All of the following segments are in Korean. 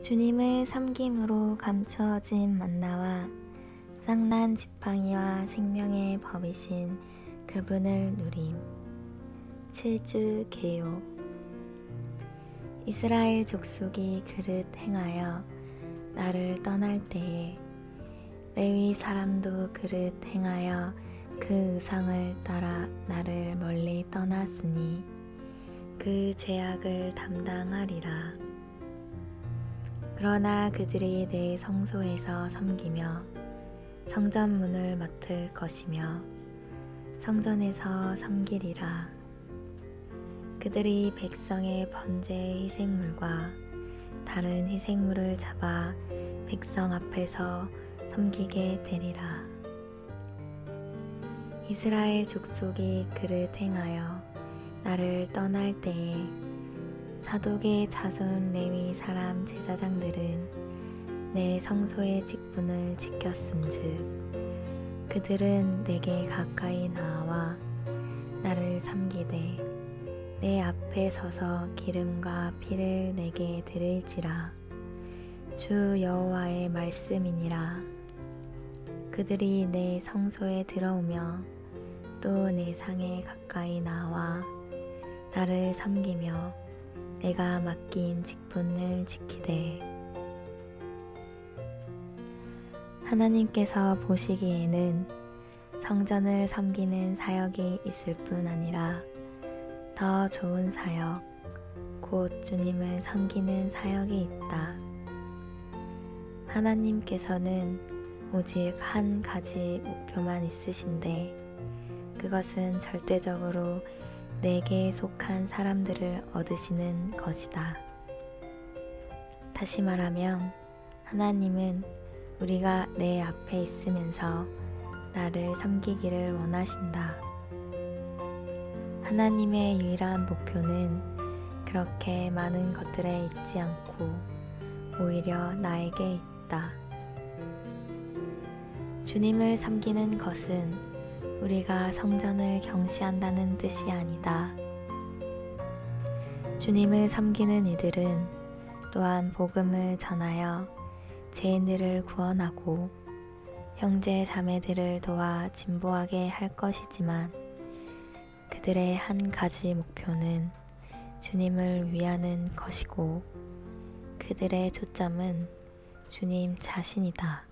주님을 섬김으로 감추어진 만나와 쌍난 지팡이와 생명의 법이신 그분을 누림. 7주 개요. 이스라엘 족속이 그릇 행하여 나를 떠날 때에 레위 사람도 그릇 행하여 그 의상을 따라 나를 멀리 떠났으니 그 죄악을 담당하리라. 그러나 그들이 내 성소에서 섬기며 성전 문을 맡을 것이며 성전에서 섬기리라. 그들이 백성의 번제 희생물과 다른 희생물을 잡아 백성 앞에서 섬기게 되리라. 이스라엘 족속이 그릇 행하여 나를 떠날 때에 사독의 자손 레위 사람 제사장들은 내 성소의 직분을 지켰은즉 그들은 내게 가까이 나와 나를 섬기되 내 앞에 서서 기름과 피를 내게 드릴지라. 주 여호와의 말씀이니라. 그들이 내 성소에 들어오며 또 내 상에 가까이 나와 나를 섬기며 내가 맡긴 직분을 지키되 하나님께서 보시기에는 성전을 섬기는 사역이 있을 뿐 아니라 더 좋은 사역, 곧 주님을 섬기는 사역이 있다. 하나님께서는 오직 한 가지 목표만 있으신데 그것은 절대적으로 내게 속한 사람들을 얻으시는 것이다. 다시 말하면 하나님은 우리가 내 앞에 있으면서 나를 섬기기를 원하신다. 하나님의 유일한 목표는 그렇게 많은 것들에 있지 않고 오히려 나에게 있다. 주님을 섬기는 것은 우리가 성전을 경시한다는 뜻이 아니다. 주님을 섬기는 이들은 또한 복음을 전하여 죄인들을 구원하고 형제 자매들을 도와 진보하게 할 것이지만 그들의 한 가지 목표는 주님을 위하는 것이고 그들의 초점은 주님 자신이다.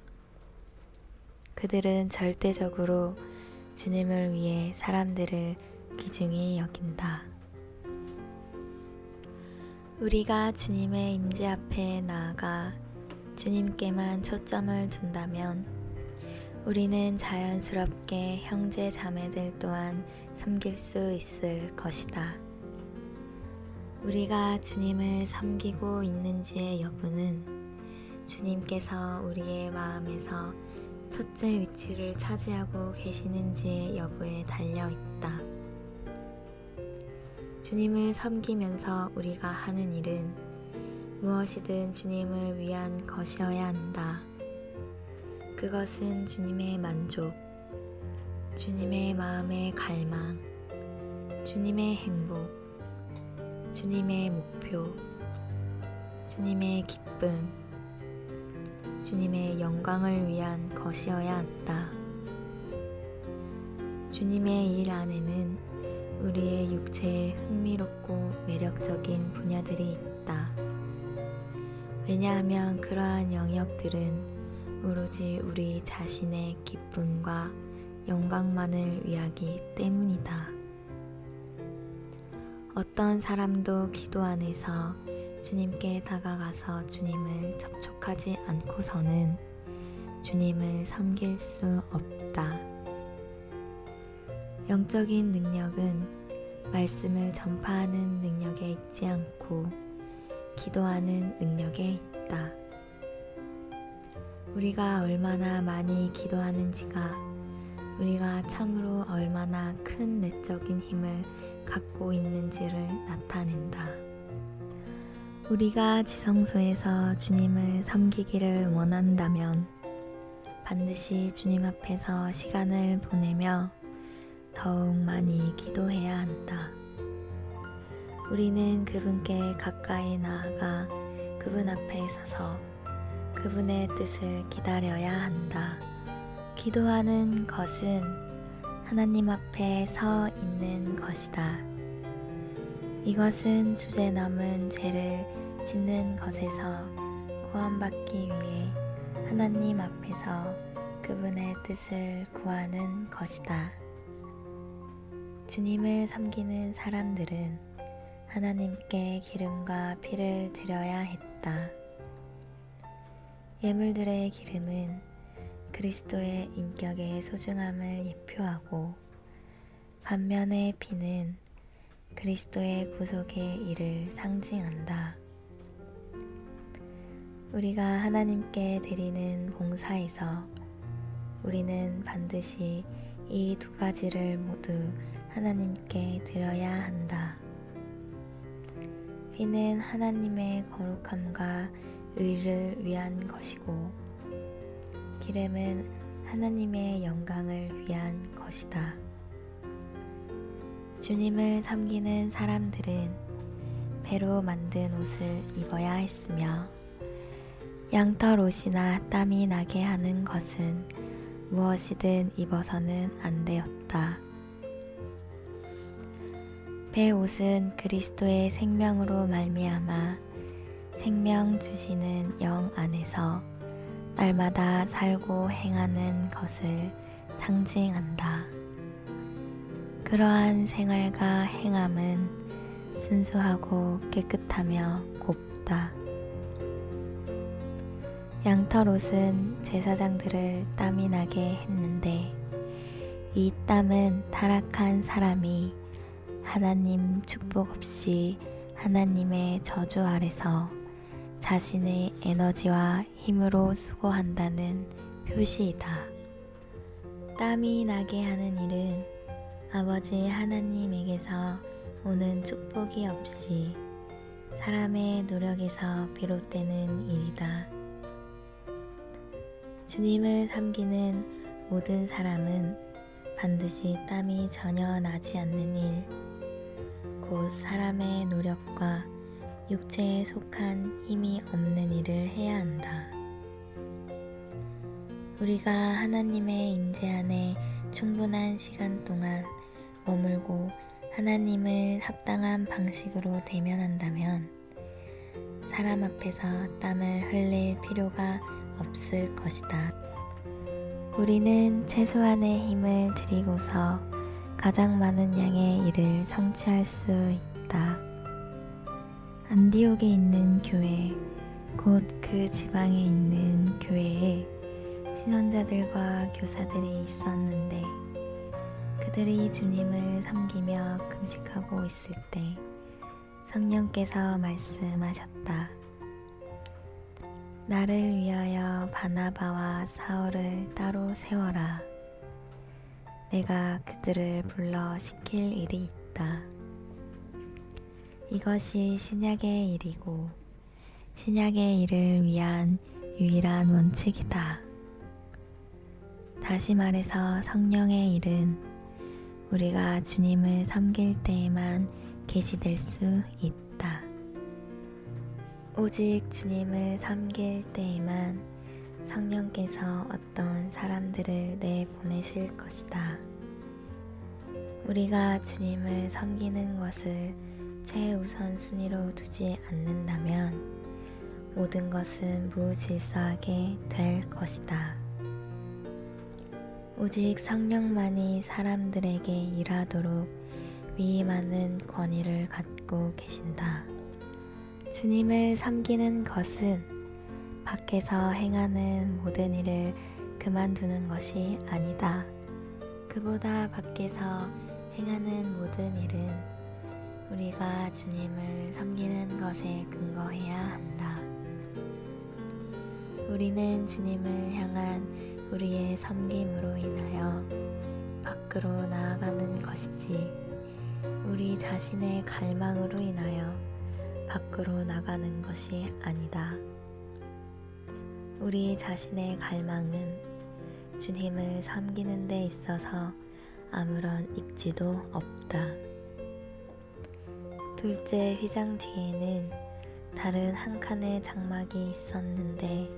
그들은 절대적으로 주님을 위해 사람들을 귀중히 여긴다. 우리가 주님의 임재 앞에 나아가 주님께만 초점을 둔다면 우리는 자연스럽게 형제 자매들 또한 섬길 수 있을 것이다. 우리가 주님을 섬기고 있는지의 여부는 주님께서 우리의 마음에서 첫째 위치를 차지하고 계시는지의 여부에 달려 있다. 주님을 섬기면서 우리가 하는 일은 무엇이든 주님을 위한 것이어야 한다. 그것은 주님의 만족, 주님의 마음의 갈망, 주님의 행복, 주님의 목표, 주님의 기쁨, 주님의 영광을 위한 것이어야 한다. 주님의 일 안에는 우리의 육체에 흥미롭고 매력적인 분야들이 있다. 왜냐하면 그러한 영역들은 오로지 우리 자신의 기쁨과 영광만을 위하기 때문이다. 어떤 사람도 기도 안에서 주님께 다가가서 주님을 접촉하지 않고서는 주님을 섬길 수 없다. 영적인 능력은 말씀을 전파하는 능력에 있지 않고 기도하는 능력에 있다. 우리가 얼마나 많이 기도하는지가 우리가 참으로 얼마나 큰 내적인 힘을 갖고 있는지를 나타낸다. 우리가 지성소에서 주님을 섬기기를 원한다면 반드시 주님 앞에서 시간을 보내며 더욱 많이 기도해야 한다. 우리는 그분께 가까이 나아가 그분 앞에 서서 그분의 뜻을 기다려야 한다. 기도하는 것은 하나님 앞에 서 있는 것이다. 이것은 주제 넘은 죄를 짓는 것에서 구원받기 위해 하나님 앞에서 그분의 뜻을 구하는 것이다. 주님을 섬기는 사람들은 하나님께 기름과 피를 드려야 했다. 예물들의 기름은 그리스도의 인격의 소중함을 예표하고 반면에 피는 그리스도의 구속의 일을 상징한다. 우리가 하나님께 드리는 봉사에서 우리는 반드시 이 두 가지를 모두 하나님께 드려야 한다. 피는 하나님의 거룩함과 의를 위한 것이고 기름은 하나님의 영광을 위한 것이다. 주님을 섬기는 사람들은 배로 만든 옷을 입어야 했으며 양털 옷이나 땀이 나게 하는 것은 무엇이든 입어서는 안 되었다. 배 옷은 그리스도의 생명으로 말미암아 생명 주시는 영 안에서 날마다 살고 행하는 것을 상징한다. 그러한 생활과 행함은 순수하고 깨끗하며 곱다. 양털 옷은 제사장들을 땀이 나게 했는데 이 땀은 타락한 사람이 하나님 축복 없이 하나님의 저주 아래서 자신의 에너지와 힘으로 수고한다는 표시이다. 땀이 나게 하는 일은 아버지 하나님에게서 오는 축복이 없이 사람의 노력에서 비롯되는 일이다. 주님을 섬기는 모든 사람은 반드시 땀이 전혀 나지 않는 일, 곧 사람의 노력과 육체에 속한 힘이 없는 일을 해야 한다. 우리가 하나님의 임재 안에 충분한 시간 동안 머물고 하나님을 합당한 방식으로 대면한다면 사람 앞에서 땀을 흘릴 필요가 없을 것이다. 우리는 최소한의 힘을 들이고서 가장 많은 양의 일을 성취할 수 있다. 안디옥에 있는 교회, 곧 그 지방에 있는 교회에 신원자들과 교사들이 있었는데 그들이 주님을 섬기며 금식하고 있을 때 성령께서 말씀하셨다. 나를 위하여 바나바와 사울을 따로 세워라. 내가 그들을 불러 시킬 일이 있다. 이것이 신약의 일이고 신약의 일을 위한 유일한 원칙이다. 다시 말해서 성령의 일은 우리가 주님을 섬길 때에만 계시될 수 있다. 오직 주님을 섬길 때에만 성령께서 어떤 사람들을 내보내실 것이다. 우리가 주님을 섬기는 것을 최우선순위로 두지 않는다면 모든 것은 무질서하게 될 것이다. 오직 성령만이 사람들에게 일하도록 위임하는 권위를 갖고 계신다. 주님을 섬기는 것은 밖에서 행하는 모든 일을 그만두는 것이 아니다. 그보다 밖에서 행하는 모든 일은 우리가 주님을 섬기는 것에 근거해야 한다. 우리는 주님을 향한 우리의 섬김으로 인하여 밖으로 나아가는 것이지 우리 자신의 갈망으로 인하여 밖으로 나가는 것이 아니다. 우리 자신의 갈망은 주님을 섬기는 데 있어서 아무런 익지도 없다. 둘째 휘장 뒤에는 다른 한 칸의 장막이 있었는데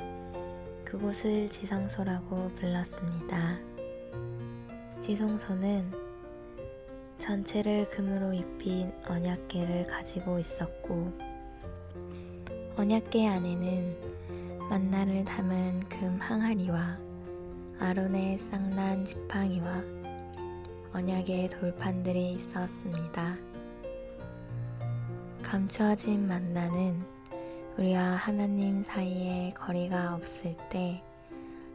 그곳을 지성소라고 불렀습니다. 지성소는 전체를 금으로 입힌 언약궤를 가지고 있었고 언약궤 안에는 만나를 담은 금 항아리와 아론의 쌍난 지팡이와 언약의 돌판들이 있었습니다. 감추어진 만나는 우리와 하나님 사이에 거리가 없을 때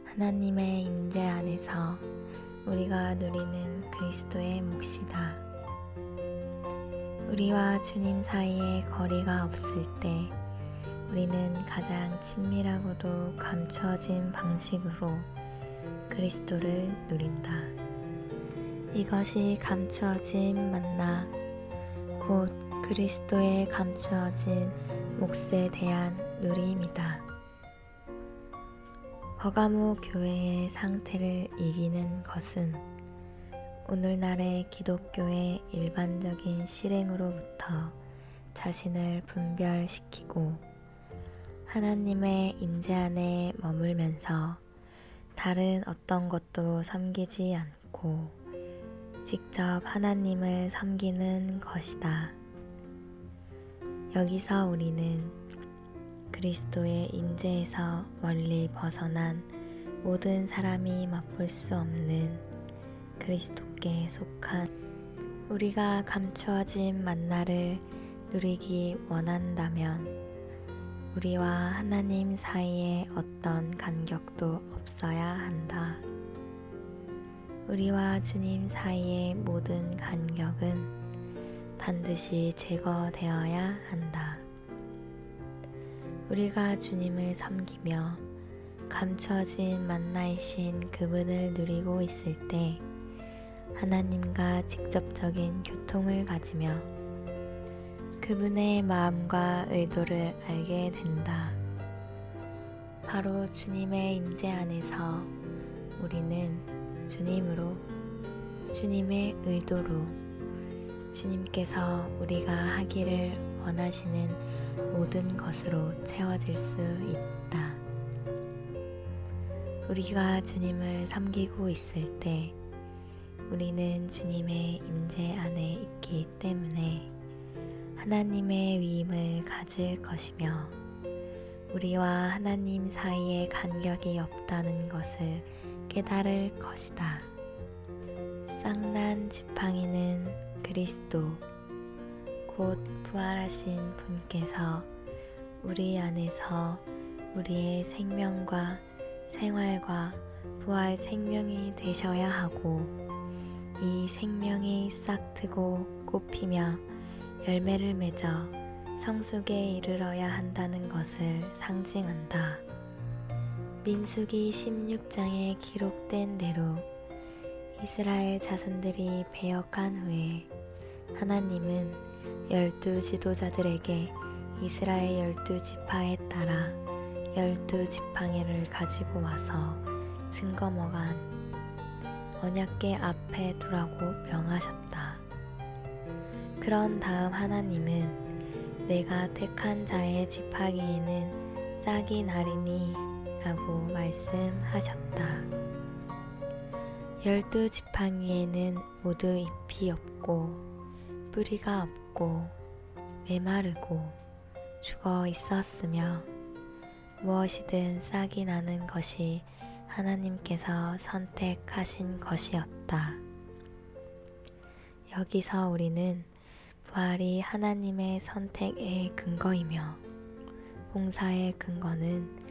하나님의 임재 안에서 우리가 누리는 그리스도의 몫이다. 우리와 주님 사이에 거리가 없을 때 우리는 가장 친밀하고도 감추어진 방식으로 그리스도를 누린다. 이것이 감추어진 만나, 곧 그리스도의 감추어진 몫에 대한 누림이다. 버가모 교회의 상태를 이기는 것은 오늘날의 기독교의 일반적인 실행으로부터 자신을 분별시키고 하나님의 임재 안에 머물면서 다른 어떤 것도 섬기지 않고 직접 하나님을 섬기는 것이다. 여기서 우리는 그리스도의 임재에서 멀리 벗어난 모든 사람이 맛볼 수 없는 그리스도께 속한 우리가 감추어진 만나를 누리기 원한다면 우리와 하나님 사이에 어떤 간격도 없어야 한다. 우리와 주님 사이의 모든 간격은 반드시 제거되어야 한다. 우리가 주님을 섬기며 감추어진 만나이신 그분을 누리고 있을 때 하나님과 직접적인 교통을 가지며 그분의 마음과 의도를 알게 된다. 바로 주님의 임재 안에서 우리는 주님으로, 주님의 의도로, 주님께서 우리가 하기를 원하시는 모든 것으로 채워질 수 있다. 우리가 주님을 섬기고 있을 때 우리는 주님의 임재 안에 있기 때문에 하나님의 위임을 가질 것이며 우리와 하나님 사이에 간격이 없다는 것을 깨달을 것이다. 쌍난 지팡이는 그리스도, 곧 부활하신 분께서 우리 안에서 우리의 생명과 생활과 부활 생명이 되셔야 하고 이 생명이 싹트고 꽃피며 열매를 맺어 성숙에 이르러야 한다는 것을 상징한다. 민수기 16장에 기록된 대로 이스라엘 자손들이 배역한 후에 하나님은 12 지도자들에게 이스라엘 12지파에 따라 12지팡이를 가지고 와서 증거먹은 언약궤 앞에 두라고 명하셨다. 그런 다음 하나님은 내가 택한 자의 지팡이에는 싹이 나리니 라고 말씀하셨다. 12지팡이에는 모두 잎이 없고 뿌리가 없고 메마르고 죽어 있었으며 무엇이든 싹이 나는 것이 하나님께서 선택하신 것이었다. 여기서 우리는 부활이 하나님의 선택의 근거이며 봉사의 근거는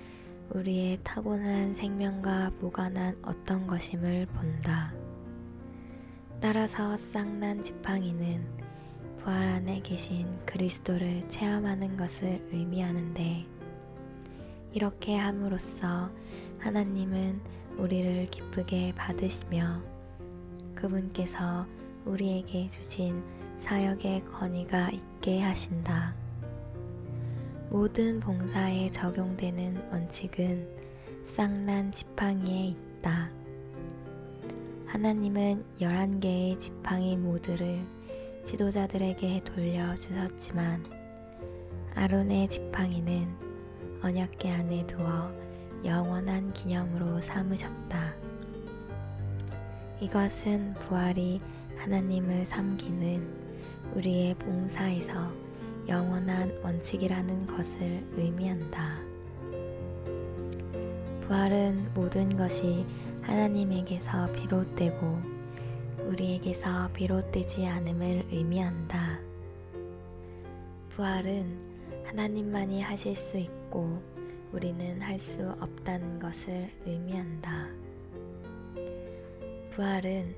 우리의 타고난 생명과 무관한 어떤 것임을 본다. 따라서 쌍난 지팡이는 부활 안에 계신 그리스도를 체험하는 것을 의미하는데 이렇게 함으로써 하나님은 우리를 기쁘게 받으시며 그분께서 우리에게 주신 사역의 권위가 있게 하신다. 모든 봉사에 적용되는 원칙은 쌍난 지팡이에 있다. 하나님은 11개의 지팡이 모두를 지도자들에게 돌려주셨지만 아론의 지팡이는 언약궤 안에 두어 영원한 기념으로 삼으셨다. 이것은 부활이 하나님을 섬기는 우리의 봉사에서 영원한 원칙이라는 것을 의미한다. 부활은 모든 것이 하나님에게서 비롯되고 우리에게서 비롯되지 않음을 의미한다. 부활은 하나님만이 하실 수 있고 우리는 할 수 없다는 것을 의미한다. 부활은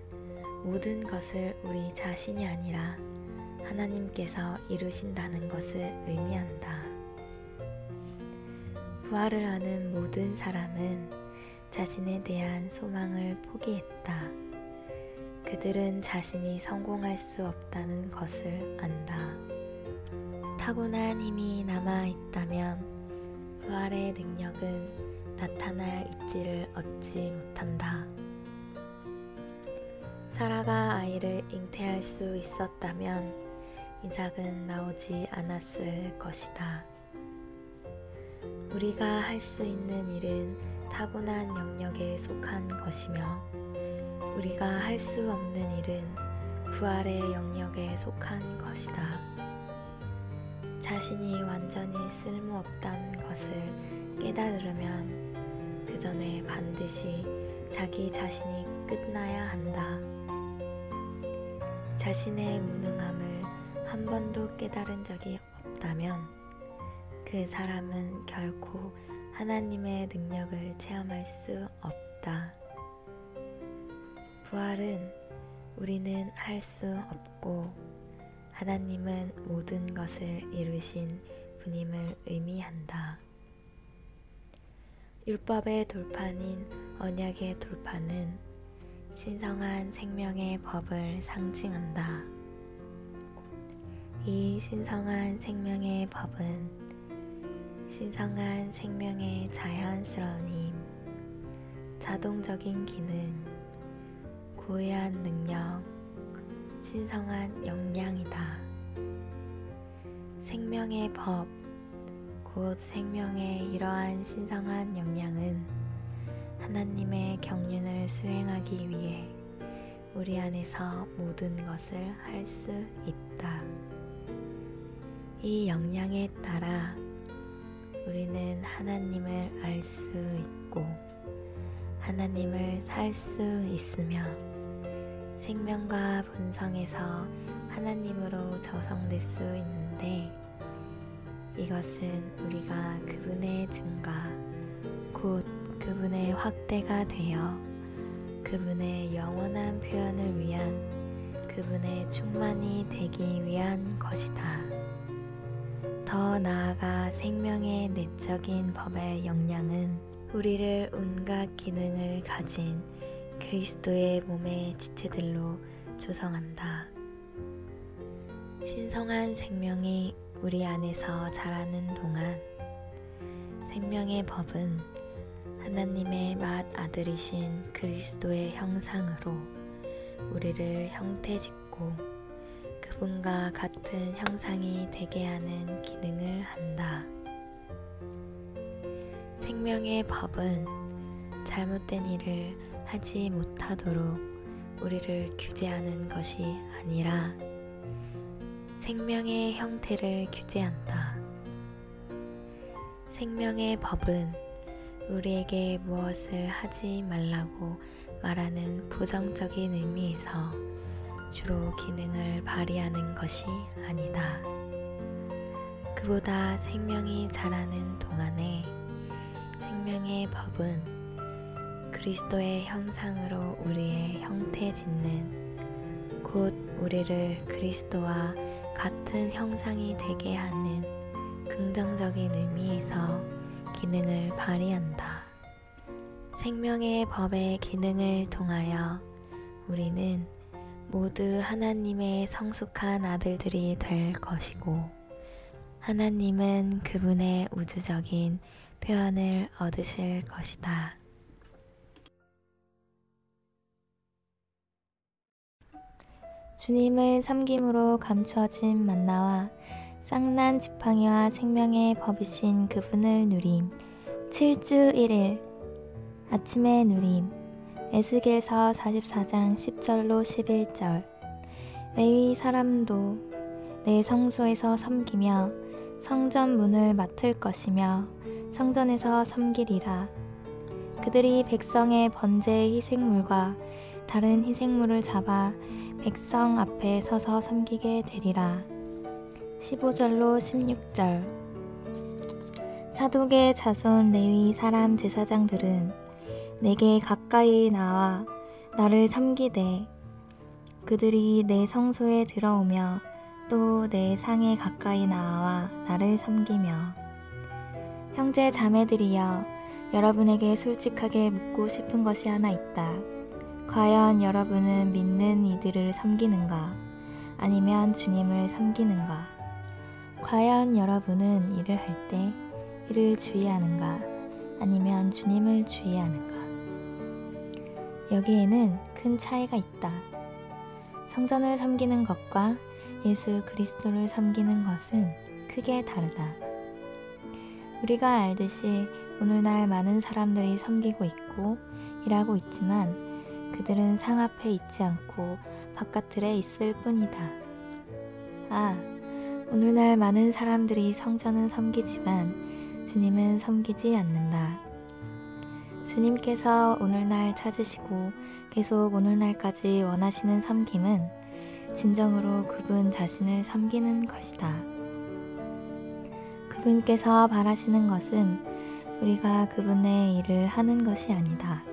모든 것을 우리 자신이 아니라 하나님께서 이루신다는 것을 의미한다. 부활을 아는 모든 사람은 자신에 대한 소망을 포기했다. 그들은 자신이 성공할 수 없다는 것을 안다. 타고난 힘이 남아있다면 부활의 능력은 나타날 입지를 얻지 못한다. 사라가 아이를 잉태할 수 있었다면 이삭은 나오지 않았을 것이다. 우리가 할 수 있는 일은 타고난 영역에 속한 것이며 우리가 할 수 없는 일은 부활의 영역에 속한 것이다. 자신이 완전히 쓸모없다는 것을 깨달으려면 그 전에 반드시 자기 자신이 끝나야 한다. 자신의 무능함을 한 번도 깨달은 적이 없다면 그 사람은 결코 하나님의 능력을 체험할 수 없다. 부활은 우리는 할 수 없고 하나님은 모든 것을 이루신 분임을 의미한다. 율법의 돌판인 언약의 돌판은 신성한 생명의 법을 상징한다. 이 신성한 생명의 법은 신성한 생명의 자연스러운 힘, 자동적인 기능, 고유한 능력, 신성한 역량이다. 생명의 법, 곧 생명의 이러한 신성한 역량은 하나님의 경륜을 수행하기 위해 우리 안에서 모든 것을 할 수 있다. 이 역량에 따라 우리는 하나님을 알 수 있고 하나님을 살 수 있으며 생명과 본성에서 하나님으로 저성될 수 있는데 이것은 우리가 그분의 증가, 곧 그분의 확대가 되어 그분의 영원한 표현을 위한 그분의 충만이 되기 위한 것이다. 더 나아가 생명의 내적인 법의 역량은 우리를 온갖 기능을 가진 그리스도의 몸의 지체들로 조성한다. 신성한 생명이 우리 안에서 자라는 동안 생명의 법은 하나님의 맏아들이신 그리스도의 형상으로 우리를 형태짓고 그분과 같은 형상이 되게 하는 기능을 한다. 생명의 법은 잘못된 일을 하지 못하도록 우리를 규제하는 것이 아니라 생명의 형태를 규제한다. 생명의 법은 우리에게 무엇을 하지 말라고 말하는 부정적인 의미에서 주로 기능을 발휘하는 것이 아니다. 그보다 생명이 자라는 동안에 생명의 법은 그리스도의 형상으로 우리의 형태 짓는 곧 우리를 그리스도와 같은 형상이 되게 하는 긍정적인 의미에서 기능을 발휘한다. 생명의 법의 기능을 통하여 우리는 모두 하나님의 성숙한 아들들이 될 것이고 하나님은 그분의 우주적인 표현을 얻으실 것이다. 주님을 섬김으로 감추어진 만나와 쌍난 지팡이와 생명의 법이신 그분을 누림. 7주 1일 아침의 누림. 에스겔서 44장 10절로 11절. 레위 사람도 내 성소에서 섬기며 성전 문을 맡을 것이며 성전에서 섬기리라. 그들이 백성의 번제 희생물과 다른 희생물을 잡아 백성 앞에 서서 섬기게 되리라. 15절로 16절. 사독의 자손 레위 사람 제사장들은 내게 가까이 나와 나를 섬기되 그들이 내 성소에 들어오며 또 내 상에 가까이 나와 나를 섬기며 형제 자매들이여 여러분에게 솔직하게 묻고 싶은 것이 하나 있다. 과연 여러분은 믿는 이들을 섬기는가? 아니면 주님을 섬기는가? 과연 여러분은 일을 할 때 이를 주의하는가? 아니면 주님을 주의하는가? 여기에는 큰 차이가 있다. 성전을 섬기는 것과 예수 그리스도를 섬기는 것은 크게 다르다. 우리가 알듯이 오늘날 많은 사람들이 섬기고 있고 일하고 있지만 그들은 상 앞에 있지 않고 바깥틀에 있을 뿐이다. 오늘날 많은 사람들이 성전은 섬기지만 주님은 섬기지 않는다. 주님께서 오늘날 찾으시고 계속 오늘날까지 원하시는 섬김은 진정으로 그분 자신을 섬기는 것이다. 그분께서 바라시는 것은 우리가 그분의 일을 하는 것이 아니다.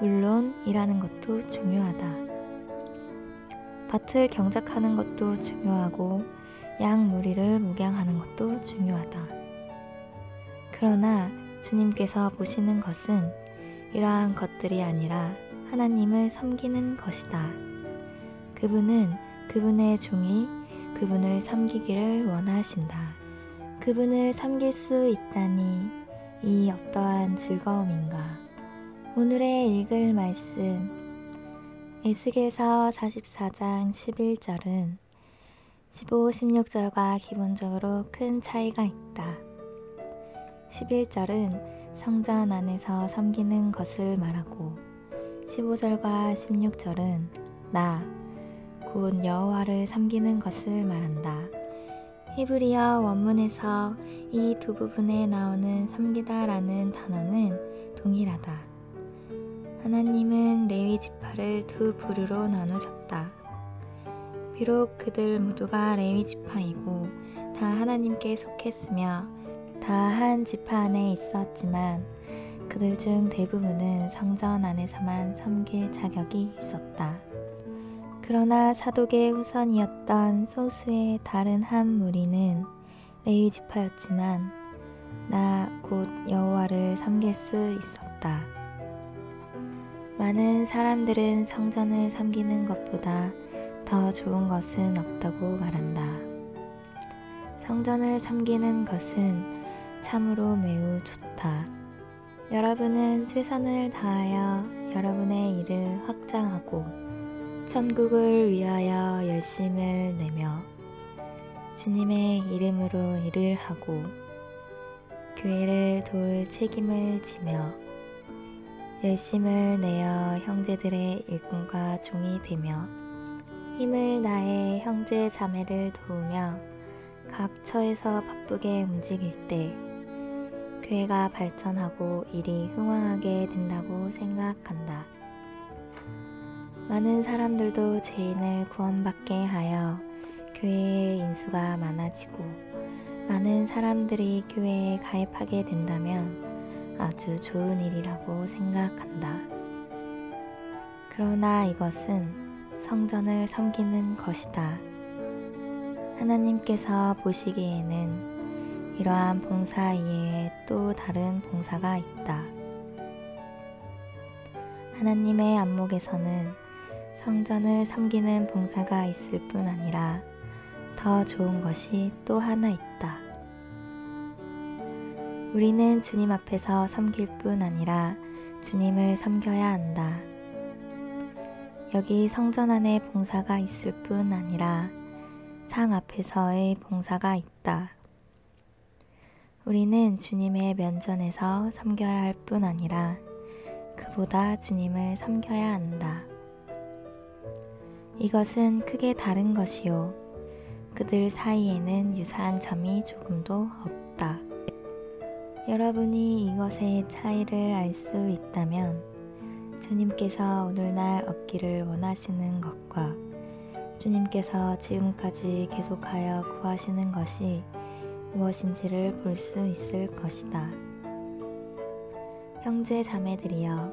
물론 일하는 것도 중요하다. 밭을 경작하는 것도 중요하고 양 무리를 목양하는 것도 중요하다. 그러나 주님께서 보시는 것은 이러한 것들이 아니라 하나님을 섬기는 것이다. 그분은 그분의 종이 그분을 섬기기를 원하신다. 그분을 섬길 수 있다니 이 어떠한 즐거움인가. 오늘의 읽을 말씀 에스겔서 44장 11절은 15, 16절과 기본적으로 큰 차이가 있다. 11절은 성전 안에서 섬기는 것을 말하고 15절과 16절은 나, 곧 여호와를 섬기는 것을 말한다. 히브리어 원문에서 이 두 부분에 나오는 섬기다라는 단어는 동일하다. 하나님은 레위 지파를 두 부류로 나누셨다. 비록 그들 모두가 레위 지파이고 다 하나님께 속했으며 다 한 지파 안에 있었지만 그들 중 대부분은 성전 안에서만 섬길 자격이 있었다. 그러나 사독의 후손이었던 소수의 다른 한 무리는 레위 지파였지만 나 곧 여호와를 섬길 수 있었다. 많은 사람들은 성전을 섬기는 것보다 더 좋은 것은 없다고 말한다. 성전을 섬기는 것은 참으로 매우 좋다. 여러분은 최선을 다하여 여러분의 일을 확장하고 천국을 위하여 열심을 내며 주님의 이름으로 일을 하고 교회를 도울 책임을 지며 열심을 내어 형제들의 일꾼과 종이 되며 힘을 다해 형제 자매를 도우며 각 처에서 바쁘게 움직일 때 교회가 발전하고 일이 흥왕하게 된다고 생각한다. 많은 사람들도 죄인을 구원받게 하여 교회의 인수가 많아지고 많은 사람들이 교회에 가입하게 된다면 아주 좋은 일이라고 생각한다. 그러나 이것은 성전을 섬기는 것이다. 하나님께서 보시기에는 이러한 봉사 이외에 또 다른 봉사가 있다. 하나님의 안목에서는 성전을 섬기는 봉사가 있을 뿐 아니라 더 좋은 것이 또 하나 있다. 우리는 주님 앞에서 섬길 뿐 아니라 주님을 섬겨야 한다. 여기 성전 안에 봉사가 있을 뿐 아니라 상 앞에서의 봉사가 있다. 우리는 주님의 면전에서 섬겨야 할 뿐 아니라 그보다 주님을 섬겨야 한다. 이것은 크게 다른 것이요. 그들 사이에는 유사한 점이 조금도 없다. 여러분이 이것의 차이를 알 수 있다면 주님께서 오늘날 얻기를 원하시는 것과 주님께서 지금까지 계속하여 구하시는 것이 무엇인지를 볼 수 있을 것이다. 형제 자매들이여,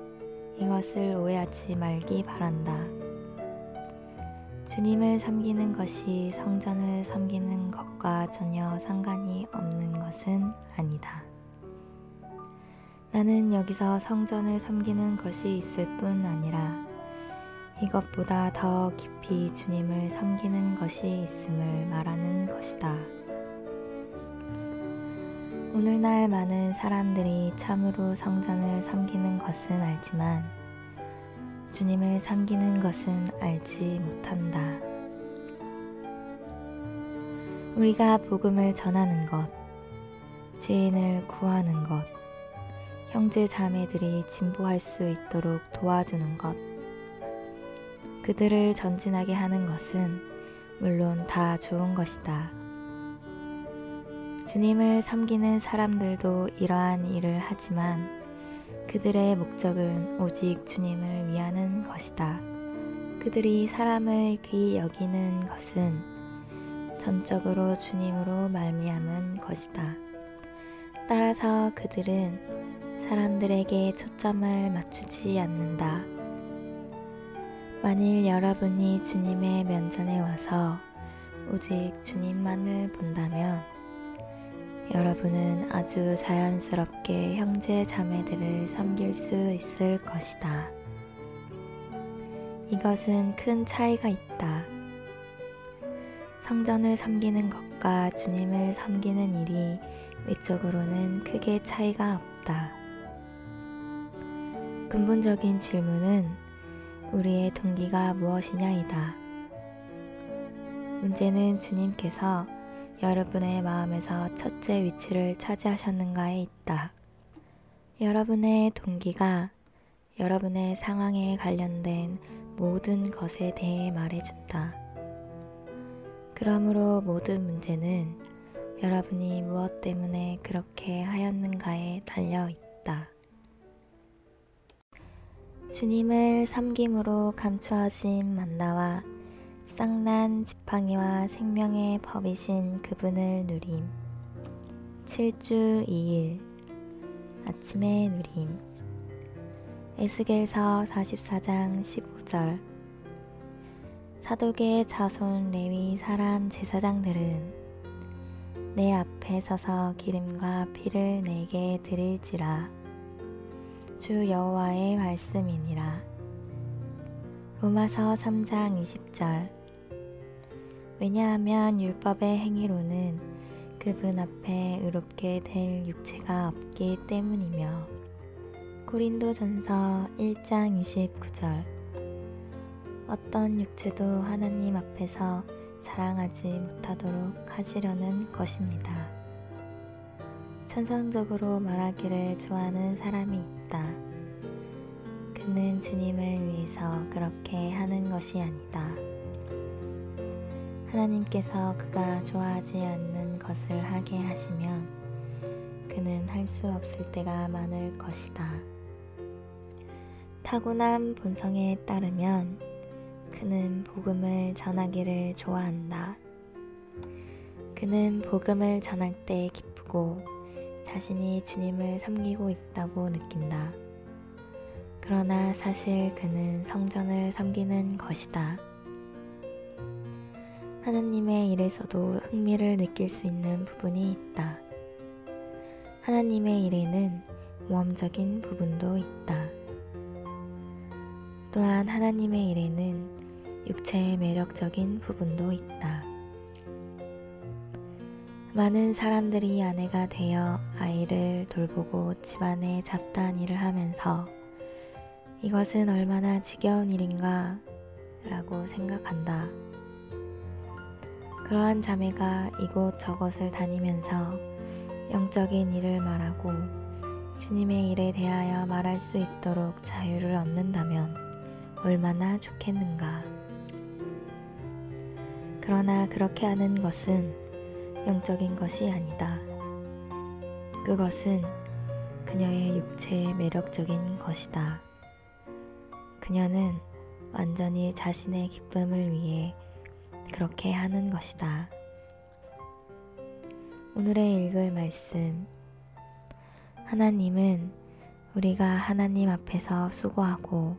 이것을 오해하지 말기 바란다. 주님을 섬기는 것이 성전을 섬기는 것과 전혀 상관이 없는 것은 아니다. 나는 여기서 성전을 섬기는 것이 있을 뿐 아니라 이것보다 더 깊이 주님을 섬기는 것이 있음을 말하는 것이다. 오늘날 많은 사람들이 참으로 성전을 섬기는 것은 알지만 주님을 섬기는 것은 알지 못한다. 우리가 복음을 전하는 것, 죄인을 구하는 것, 형제 자매들이 진보할 수 있도록 도와주는 것, 그들을 전진하게 하는 것은 물론 다 좋은 것이다. 주님을 섬기는 사람들도 이러한 일을 하지만 그들의 목적은 오직 주님을 위하는 것이다. 그들이 사람을 귀히 여기는 것은 전적으로 주님으로 말미암은 것이다. 따라서 그들은 사람들에게 초점을 맞추지 않는다. 만일 여러분이 주님의 면전에 와서 오직 주님만을 본다면 여러분은 아주 자연스럽게 형제 자매들을 섬길 수 있을 것이다. 이것은 큰 차이가 있다. 성전을 섬기는 것과 주님을 섬기는 일이 외적으로는 크게 차이가 없다. 근본적인 질문은 우리의 동기가 무엇이냐이다. 문제는 주님께서 여러분의 마음에서 첫째 위치를 차지하셨는가에 있다. 여러분의 동기가 여러분의 상황에 관련된 모든 것에 대해 말해준다. 그러므로 모든 문제는 여러분이 무엇 때문에 그렇게 하였는가에 달려 있다. 주님을 섬김으로 감추어진 만나와 쌍난 지팡이와 생명의 법이신 그분을 누림. 7주 2일 아침에 누림. 에스겔서 44장 15절. 사독의 자손 레위 사람 제사장들은 내 앞에 서서 기름과 피를 내게 드릴지라. 주 여호와의 말씀이니라. 로마서 3장 20절. 왜냐하면 율법의 행위로는 그분 앞에 의롭게 될 육체가 없기 때문이며. 고린도전서 1장 29절. 어떤 육체도 하나님 앞에서 자랑하지 못하도록 하시려는 것입니다. 천성적으로 말하기를 좋아하는 사람이 있다. 그는 주님을 위해서 그렇게 하는 것이 아니다. 하나님께서 그가 좋아하지 않는 것을 하게 하시면 그는 할 수 없을 때가 많을 것이다. 타고난 본성에 따르면 그는 복음을 전하기를 좋아한다. 그는 복음을 전할 때 기쁘고 자신이 주님을 섬기고 있다고 느낀다. 그러나 사실 그는 성전을 섬기는 것이다. 하나님의 일에서도 흥미를 느낄 수 있는 부분이 있다. 하나님의 일에는 모험적인 부분도 있다. 또한 하나님의 일에는 육체의 매력적인 부분도 있다. 많은 사람들이 아내가 되어 아이를 돌보고 집안의 잡다한 일을 하면서 이것은 얼마나 지겨운 일인가 라고 생각한다. 그러한 자매가 이곳저곳을 다니면서 영적인 일을 말하고 주님의 일에 대하여 말할 수 있도록 자유를 얻는다면 얼마나 좋겠는가. 그러나 그렇게 하는 것은 영적인 것이 아니다. 그것은 그녀의 육체의 매력적인 것이다. 그녀는 완전히 자신의 기쁨을 위해 그렇게 하는 것이다. 오늘의 읽을 말씀. 하나님은 우리가 하나님 앞에서 수고하고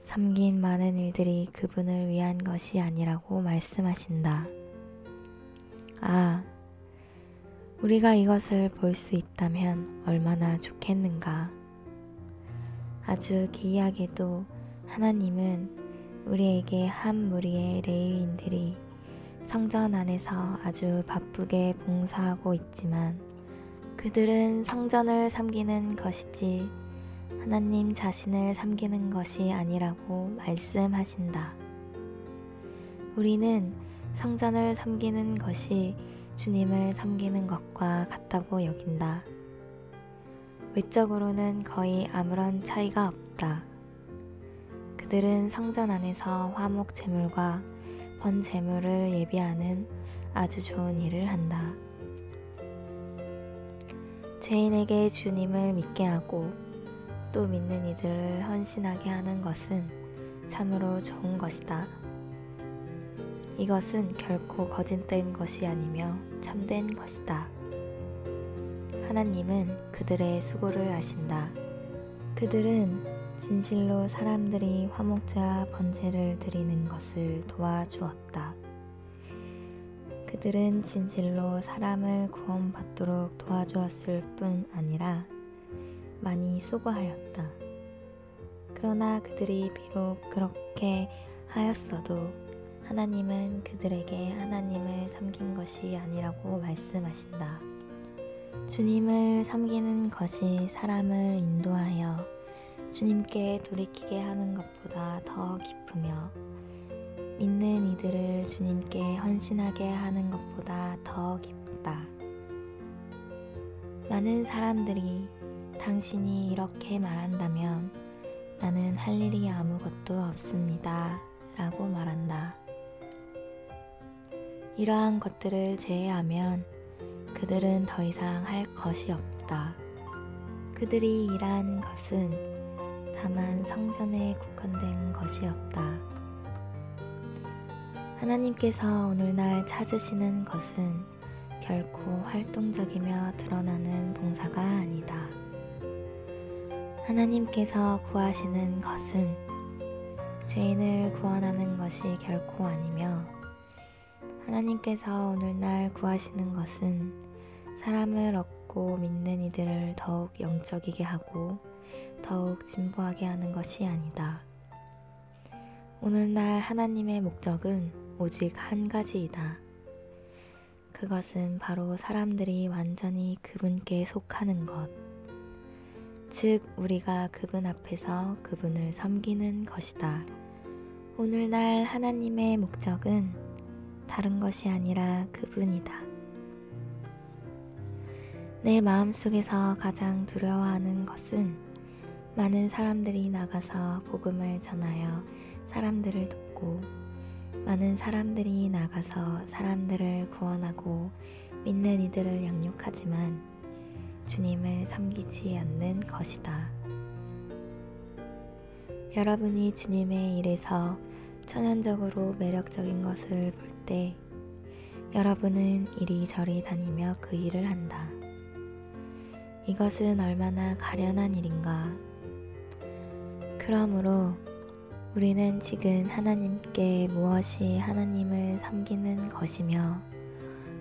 섬긴 많은 일들이 그분을 위한 것이 아니라고 말씀하신다. 아, 우리가 이것을 볼 수 있다면 얼마나 좋겠는가. 아주 기이하게도 하나님은 우리에게 한 무리의 레위인들이 성전 안에서 아주 바쁘게 봉사하고 있지만 그들은 성전을 섬기는 것이지 하나님 자신을 섬기는 것이 아니라고 말씀하신다. 우리는 성전을 섬기는 것이 주님을 섬기는 것과 같다고 여긴다. 외적으로는 거의 아무런 차이가 없다. 그들은 성전 안에서 화목 제물과 번 제물을 예비하는 아주 좋은 일을 한다. 죄인에게 주님을 믿게 하고 또 믿는 이들을 헌신하게 하는 것은 참으로 좋은 것이다. 이것은 결코 거짓된 것이 아니며 참된 것이다. 하나님은 그들의 수고를 아신다. 그들은 진실로 사람들이 화목제와 번제를 드리는 것을 도와주었다. 그들은 진실로 사람을 구원받도록 도와주었을 뿐 아니라 많이 수고하였다. 그러나 그들이 비록 그렇게 하였어도 하나님은 그들에게 하나님을 섬긴 것이 아니라고 말씀하신다. 주님을 섬기는 것이 사람을 인도하여 주님께 돌이키게 하는 것보다 더 기쁘며 믿는 이들을 주님께 헌신하게 하는 것보다 더 기쁘다. 많은 사람들이 당신이 이렇게 말한다면 나는 할 일이 아무것도 없습니다 라고 말한다. 이러한 것들을 제외하면 그들은 더 이상 할 것이 없다. 그들이 일한 것은 다만 성전에 국한된 것이었다. 하나님께서 오늘날 찾으시는 것은 결코 활동적이며 드러나는 봉사가 아니다. 하나님께서 구하시는 것은 죄인을 구원하는 것이 결코 아니며 하나님께서 오늘날 구하시는 것은 사람을 얻고 믿는 이들을 더욱 영적이게 하고 더욱 진보하게 하는 것이 아니다. 오늘날 하나님의 목적은 오직 한 가지이다. 그것은 바로 사람들이 완전히 그분께 속하는 것, 즉 우리가 그분 앞에서 그분을 섬기는 것이다. 오늘날 하나님의 목적은 다른 것이 아니라 그분이다. 내 마음속에서 가장 두려워하는 것은 많은 사람들이 나가서 복음을 전하여 사람들을 돕고 많은 사람들이 나가서 사람들을 구원하고 믿는 이들을 양육하지만 주님을 섬기지 않는 것이다. 여러분이 주님의 일에서 천연적으로 매력적인 것을 볼 때 여러분은 이리저리 다니며 그 일을 한다. 이것은 얼마나 가련한 일인가. 그러므로 우리는 지금 하나님께 무엇이 하나님을 섬기는 것이며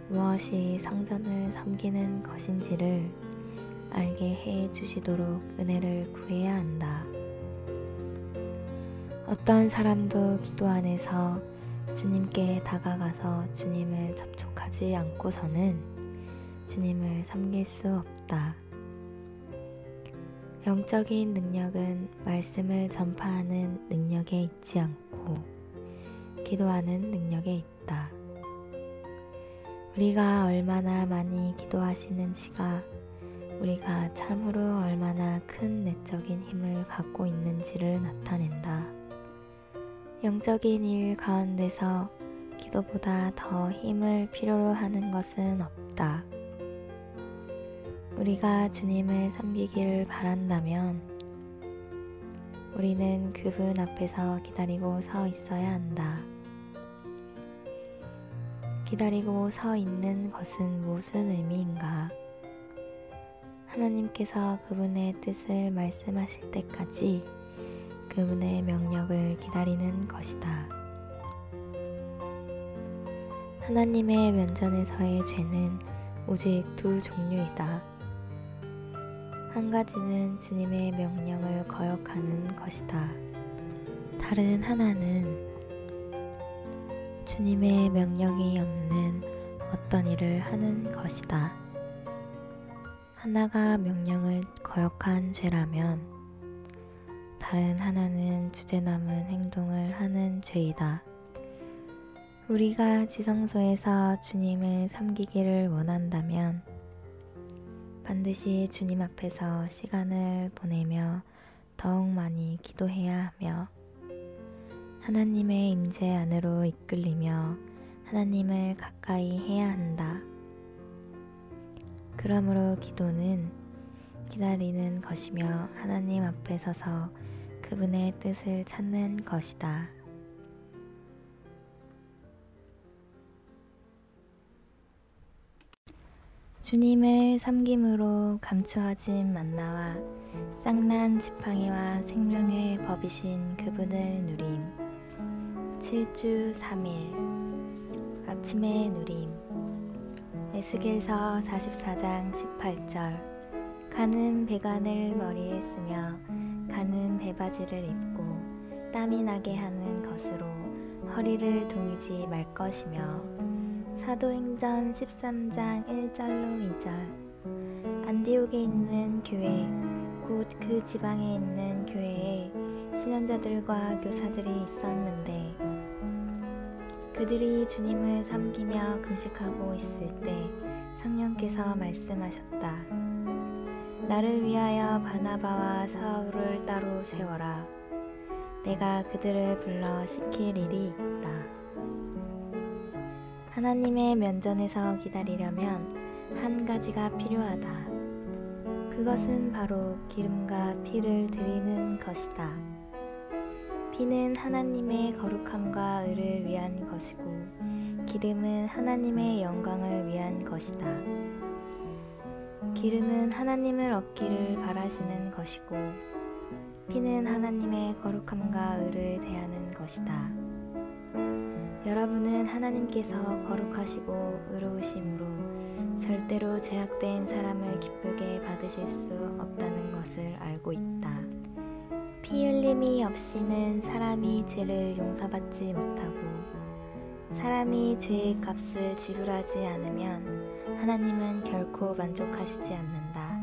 무엇이 성전을 섬기는 것인지를 알게 해 주시도록 은혜를 구해야 한다. 어떤 사람도 기도 안에서 주님께 다가가서 주님을 접촉하지 않고서는 주님을 섬길 수 없다. 영적인 능력은 말씀을 전파하는 능력에 있지 않고 기도하는 능력에 있다. 우리가 얼마나 많이 기도하시는지가 우리가 참으로 얼마나 큰 내적인 힘을 갖고 있는지를 나타낸다. 영적인 일 가운데서 기도보다 더 힘을 필요로 하는 것은 없다. 우리가 주님을 섬기기를 바란다면 우리는 그분 앞에서 기다리고 서 있어야 한다. 기다리고 서 있는 것은 무슨 의미인가? 하나님께서 그분의 뜻을 말씀하실 때까지 그분의 명령을 기다리는 것이다. 하나님의 면전에서의 죄는 오직 두 종류이다. 한 가지는 주님의 명령을 거역하는 것이다. 다른 하나는 주님의 명령이 없는 어떤 일을 하는 것이다. 하나가 명령을 거역한 죄라면 다른 하나는 주제넘은 행동을 하는 죄이다. 우리가 지성소에서 주님을 섬기기를 원한다면 반드시 주님 앞에서 시간을 보내며 더욱 많이 기도해야 하며 하나님의 임재 안으로 이끌리며 하나님을 가까이 해야 한다. 그러므로 기도는 기다리는 것이며 하나님 앞에 서서 그분의 뜻을 찾는 것이다. 주님을 섬김으로 감추어진 만나와 쌍난 지팡이와 생명의 법이신 그분을 누림. 7주 3일 아침의 누림. 에스겔서 44장 18절. 가는 배관을 머리에 쓰며 가는 배바지를 입고 땀이 나게 하는 것으로 허리를 동이지 말 것이며 사도행전 13장 1절로 2절. 안디옥에 있는 교회 곧 그 지방에 있는 교회에 신앙자들과 교사들이 있었는데 그들이 주님을 섬기며 금식하고 있을 때 성령께서 말씀하셨다. 나를 위하여 바나바와 사울을 따로 세워라. 내가 그들을 불러 시킬 일이 있다. 하나님의 면전에서 기다리려면 한 가지가 필요하다. 그것은 바로 기름과 피를 드리는 것이다. 피는 하나님의 거룩함과 의를 위한 것이고 기름은 하나님의 영광을 위한 것이다. 기름은 하나님을 얻기를 바라시는 것이고 피는 하나님의 거룩함과 의를 대하는 것이다. 여러분은 하나님께서 거룩하시고 의로우심으로 절대로 죄악된 사람을 기쁘게 받으실 수 없다는 것을 알고 있다. 피 흘림이 없이는 사람이 죄를 용서받지 못하고 사람이 죄의 값을 지불하지 않으면 하나님은 결코 만족하시지 않는다.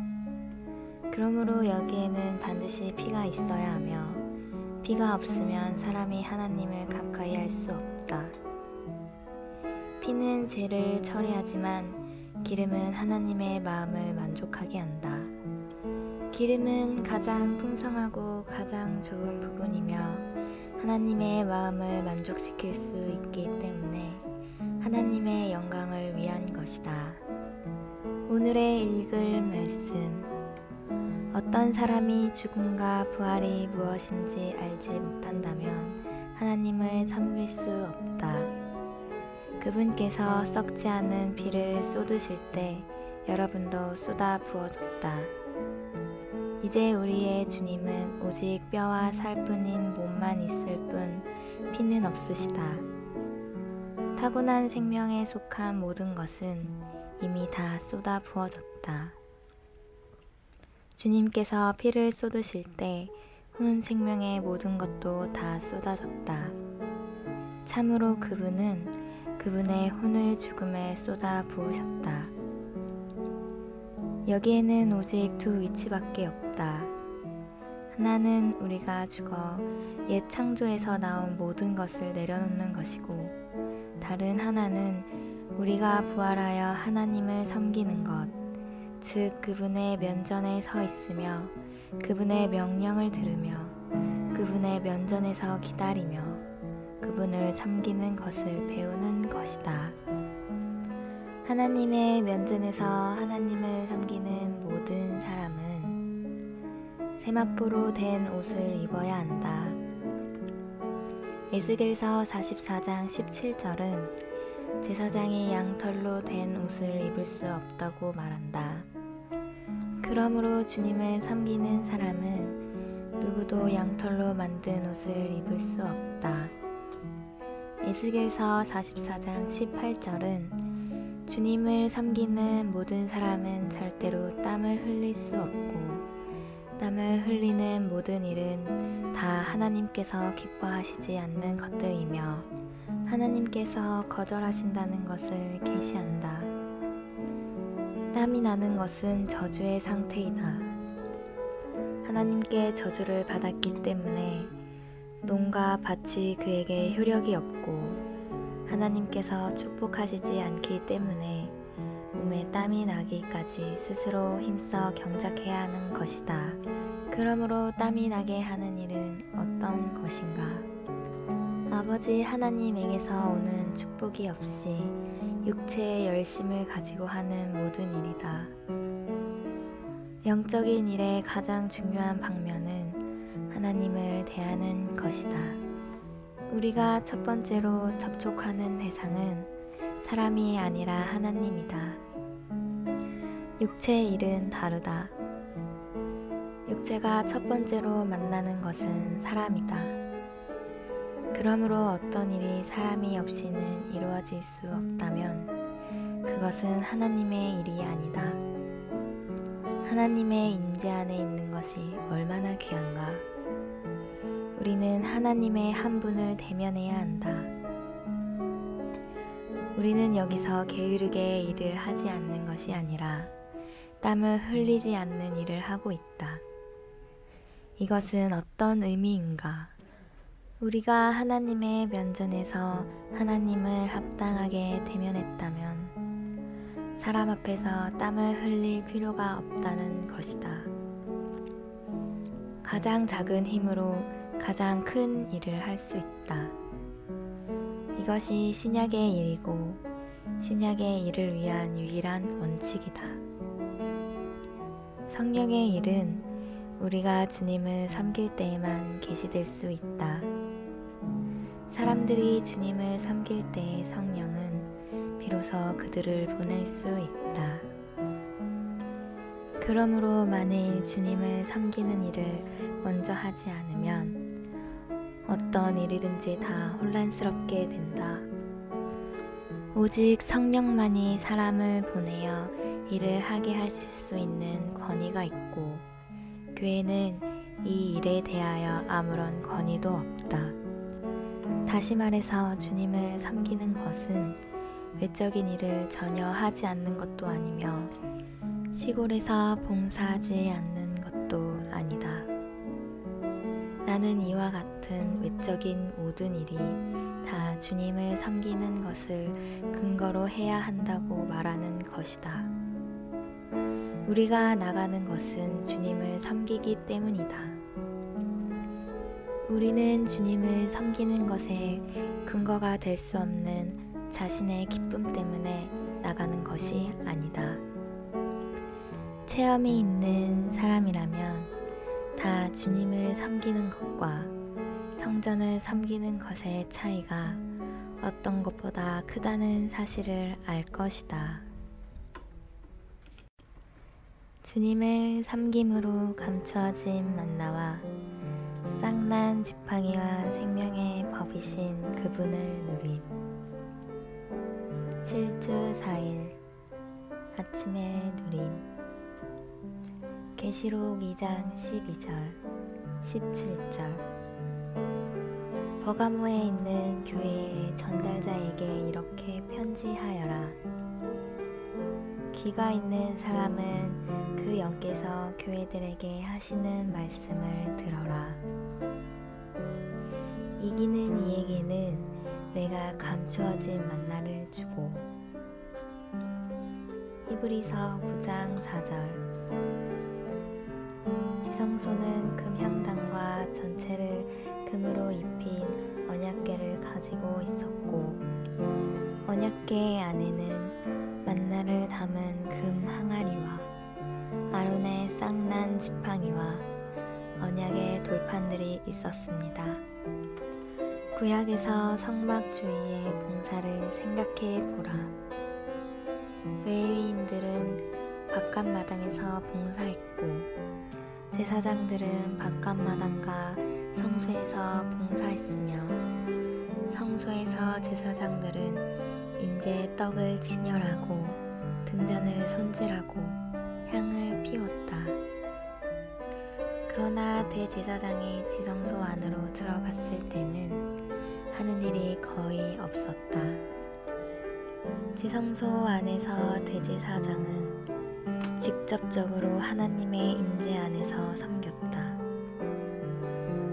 그러므로 여기에는 반드시 피가 있어야 하며 피가 없으면 사람이 하나님을 가까이 할 수 없다. 피는 죄를 처리하지만 기름은 하나님의 마음을 만족하게 한다. 기름은 가장 풍성하고 가장 좋은 부분이며 하나님의 마음을 만족시킬 수 있기 때문에 하나님의 영광을 위한 것이다. 오늘의 읽을 말씀. 어떤 사람이 죽음과 부활이 무엇인지 알지 못한다면 하나님을 섬길 수 없다. 그분께서 썩지 않은 피를 쏟으실 때 여러분도 쏟아 부어졌다. 이제 우리의 주님은 오직 뼈와 살뿐인 몸만 있을 뿐 피는 없으시다. 타고난 생명에 속한 모든 것은 이미 다 쏟아 부어졌다. 주님께서 피를 쏟으실 때 혼 생명의 모든 것도 다 쏟아졌다. 참으로 그분은 그분의 혼을 죽음에 쏟아 부으셨다. 여기에는 오직 두 위치밖에 없다. 하나는 우리가 죽어 옛 창조에서 나온 모든 것을 내려놓는 것이고 다른 하나는 우리가 부활하여 하나님을 섬기는 것, 즉 그분의 면전에 서 있으며 그분의 명령을 들으며 그분의 면전에서 기다리며 그분을 섬기는 것을 배우는 것이다. 하나님의 면전에서 하나님을 섬기는 모든 사람은 세마포로 된 옷을 입어야 한다. 에스겔서 44장 17절은 제사장이 양털로 된 옷을 입을 수 없다고 말한다. 그러므로 주님을 섬기는 사람은 누구도 양털로 만든 옷을 입을 수 없다. 에스겔서 44장 18절은 주님을 섬기는 모든 사람은 절대로 땀을 흘릴 수 없고 땀을 흘리는 모든 일은 다 하나님께서 기뻐하시지 않는 것들이며 하나님께서 거절하신다는 것을 계시한다. 땀이 나는 것은 저주의 상태이다. 하나님께 저주를 받았기 때문에 농과 밭이 그에게 효력이 없고 하나님께서 축복하시지 않기 때문에 몸에 땀이 나기까지 스스로 힘써 경작해야 하는 것이다. 그러므로 땀이 나게 하는 일은 어떤 것인가? 아버지 하나님에게서 오는 축복이 없이 육체의 열심을 가지고 하는 모든 일이다. 영적인 일의 가장 중요한 방면은 하나님을 대하는 것이다. 우리가 첫 번째로 접촉하는 대상은 사람이 아니라 하나님이다. 육체의 일은 다르다. 육체가 첫 번째로 만나는 것은 사람이다. 그러므로 어떤 일이 사람이 없이는 이루어질 수 없다면 그것은 하나님의 일이 아니다. 하나님의 임재 안에 있는 것이 얼마나 귀한가. 우리는 하나님의 한 분을 대면해야 한다. 우리는 여기서 게으르게 일을 하지 않는 것이 아니라 땀을 흘리지 않는 일을 하고 있다. 이것은 어떤 의미인가? 우리가 하나님의 면전에서 하나님을 합당하게 대면했다면 사람 앞에서 땀을 흘릴 필요가 없다는 것이다. 가장 작은 힘으로 가장 큰 일을 할 수 있다. 이것이 신약의 일이고 신약의 일을 위한 유일한 원칙이다. 성령의 일은 우리가 주님을 섬길 때에만 계시될 수 있다. 사람들이 주님을 섬길 때의 성령은 비로소 그들을 보낼 수 있다. 그러므로 만일 주님을 섬기는 일을 먼저 하지 않으면 어떤 일이든지 다 혼란스럽게 된다. 오직 성령만이 사람을 보내어 일을 하게 하실 수 있는 권위가 있고 교회는 이 일에 대하여 아무런 권위도 없다. 다시 말해서 주님을 섬기는 것은 외적인 일을 전혀 하지 않는 것도 아니며 시골에서 봉사하지 않는 것도 아니다. 나는 이와 같은 외적인 모든 일이 다 주님을 섬기는 것을 근거로 해야 한다고 말하는 것이다. 우리가 나가는 것은 주님을 섬기기 때문이다. 우리는 주님을 섬기는 것에 근거가 될 수 없는 자신의 기쁨 때문에 나가는 것이 아니다. 체험이 있는 사람이라면 다 주님을 섬기는 것과 성전을 섬기는 것의 차이가 어떤 것보다 크다는 사실을 알 것이다. 주님을 섬김으로 감추어진 만나와 쌍난 지팡이와 생명의 법이신 그분을 누림. 7주 4일 아침의 누림. 계시록 2장 12절 17절. 버가모에 있는 교회의 전달자에게 이렇게 편지하여라. 귀가 있는 사람은 그 영께서 교회들에게 하시는 말씀을 들어라. 이기는 이에게는 내가 감추어진 만나를 주고 히브리서 9장 4절. 지성소는 금향단과 전체를 금으로 입힌 언약궤를 가지고 있었고, 언약궤 안에는 만나를 담은 금 항아리와 아론의 쌍난 지팡이와 언약의 돌판들이 있었습니다. 구약에서 성막 주위의 봉사를 생각해 보라. 레위인들은 바깥마당에서 봉사했고, 제사장들은 바깥마당과 성소에서 봉사했으며, 성소에서 제사장들은 임재의 떡을 진열하고 등잔을 손질하고 향을 피웠다. 그러나 대제사장이 지성소 안으로 들어갔을 때는 하는 일이 거의 없었다. 지성소 안에서 대제사장은 직접적으로 하나님의 임재 안에서 섬겼다.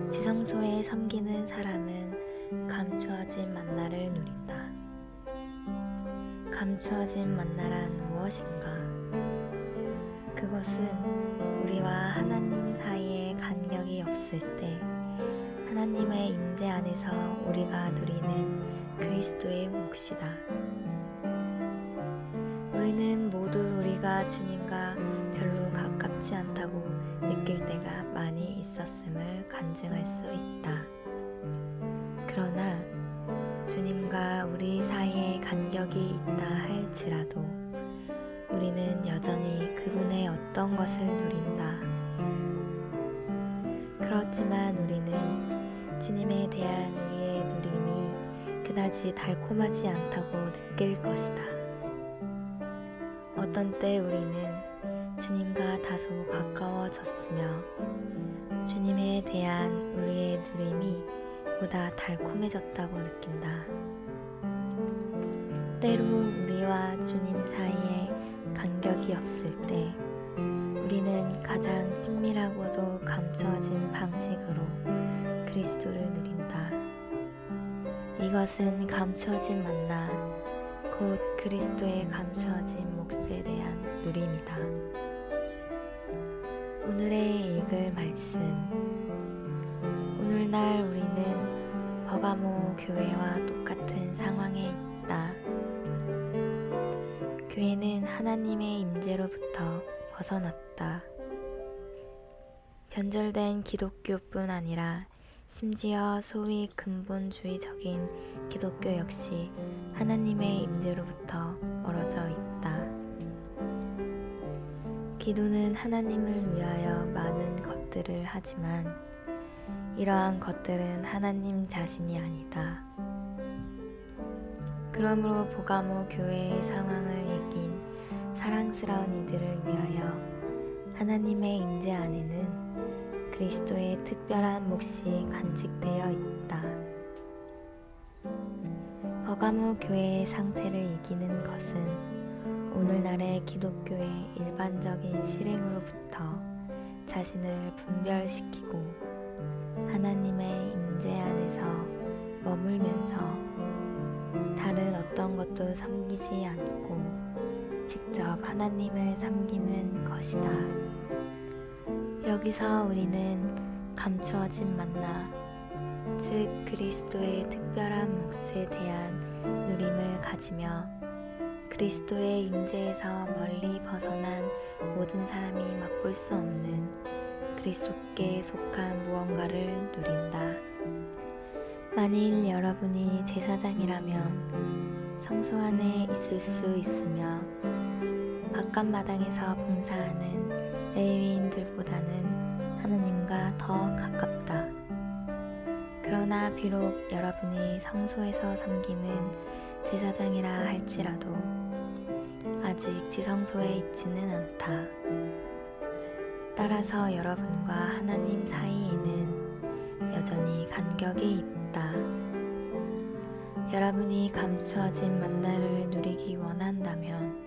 지성소에 섬기는 사람은 감추어진 만나를 누린다. 감추어진 만나란 무엇인가? 그것은 우리와 하나님 사이에 간격이 없을 때 하나님의 임재 안에서 우리가 누리는 그리스도의 몫이다. 우리는 모두 우리가 주님과 별로 가깝지 않다고 느낄 때가 많이 있었음을 간증할 수 있다. 그러나 주님과 우리 사이에 간격이 있다 할지라도 우리는 여전히 그분의 어떤 것을 누린다. 그렇지만 우리는 주님에 대한 우리의 누림이 그다지 달콤하지 않다고 느낄 것이다. 어떤 때 우리는 주님과 다소 가까워졌으며 주님에 대한 우리의 누림이 보다 달콤해졌다고 느낀다. 때로 우리와 주님 사이에 간격이 없을 때 우리는 가장 친밀하고도 감추어진 방식으로 그리스도를 누린다. 이것은 감추어진 만나, 곧 그리스도의 감추어진 몫에 대한 누림이다. 오늘의 읽을 말씀. 오늘날 우리는 버가모 교회와 똑같은 상황에 있다. 교회는 하나님의 임재로부터 벗어났다. 변절된 기독교뿐 아니라 심지어 소위 근본주의적인 기독교 역시 하나님의 임재로부터 멀어져 있다. 기도는 하나님을 위하여 많은 것들을 하지만 이러한 것들은 하나님 자신이 아니다. 그러므로 보가모 교회의 상황을 이긴 사랑스러운 이들을 위하여 하나님의 임재 안에는 그리스도의 특별한 몫이 간직되어 있다. 버가모 교회의 상태를 이기는 것은 오늘날의 기독교의 일반적인 실행으로부터 자신을 분별시키고 하나님의 임재 안에서 머물면서 다른 어떤 것도 섬기지 않고 직접 하나님을 섬기는 것이다. 여기서 우리는 감추어진 만나, 즉 그리스도의 특별한 몫에 대한 누림을 가지며 그리스도의 임재에서 멀리 벗어난 모든 사람이 맛볼 수 없는 그리스도께 속한 무언가를 누린다. 만일 여러분이 제사장이라면 성소 안에 있을 수 있으며 바깥마당에서 봉사하는 레위인들보다는 하나님과 더 가깝다. 그러나 비록 여러분이 성소에서 섬기는 제사장이라 할지라도 아직 지성소에 있지는 않다. 따라서 여러분과 하나님 사이에는 여전히 간격이 있다. 여러분이 감추어진 만나를 누리기 원한다면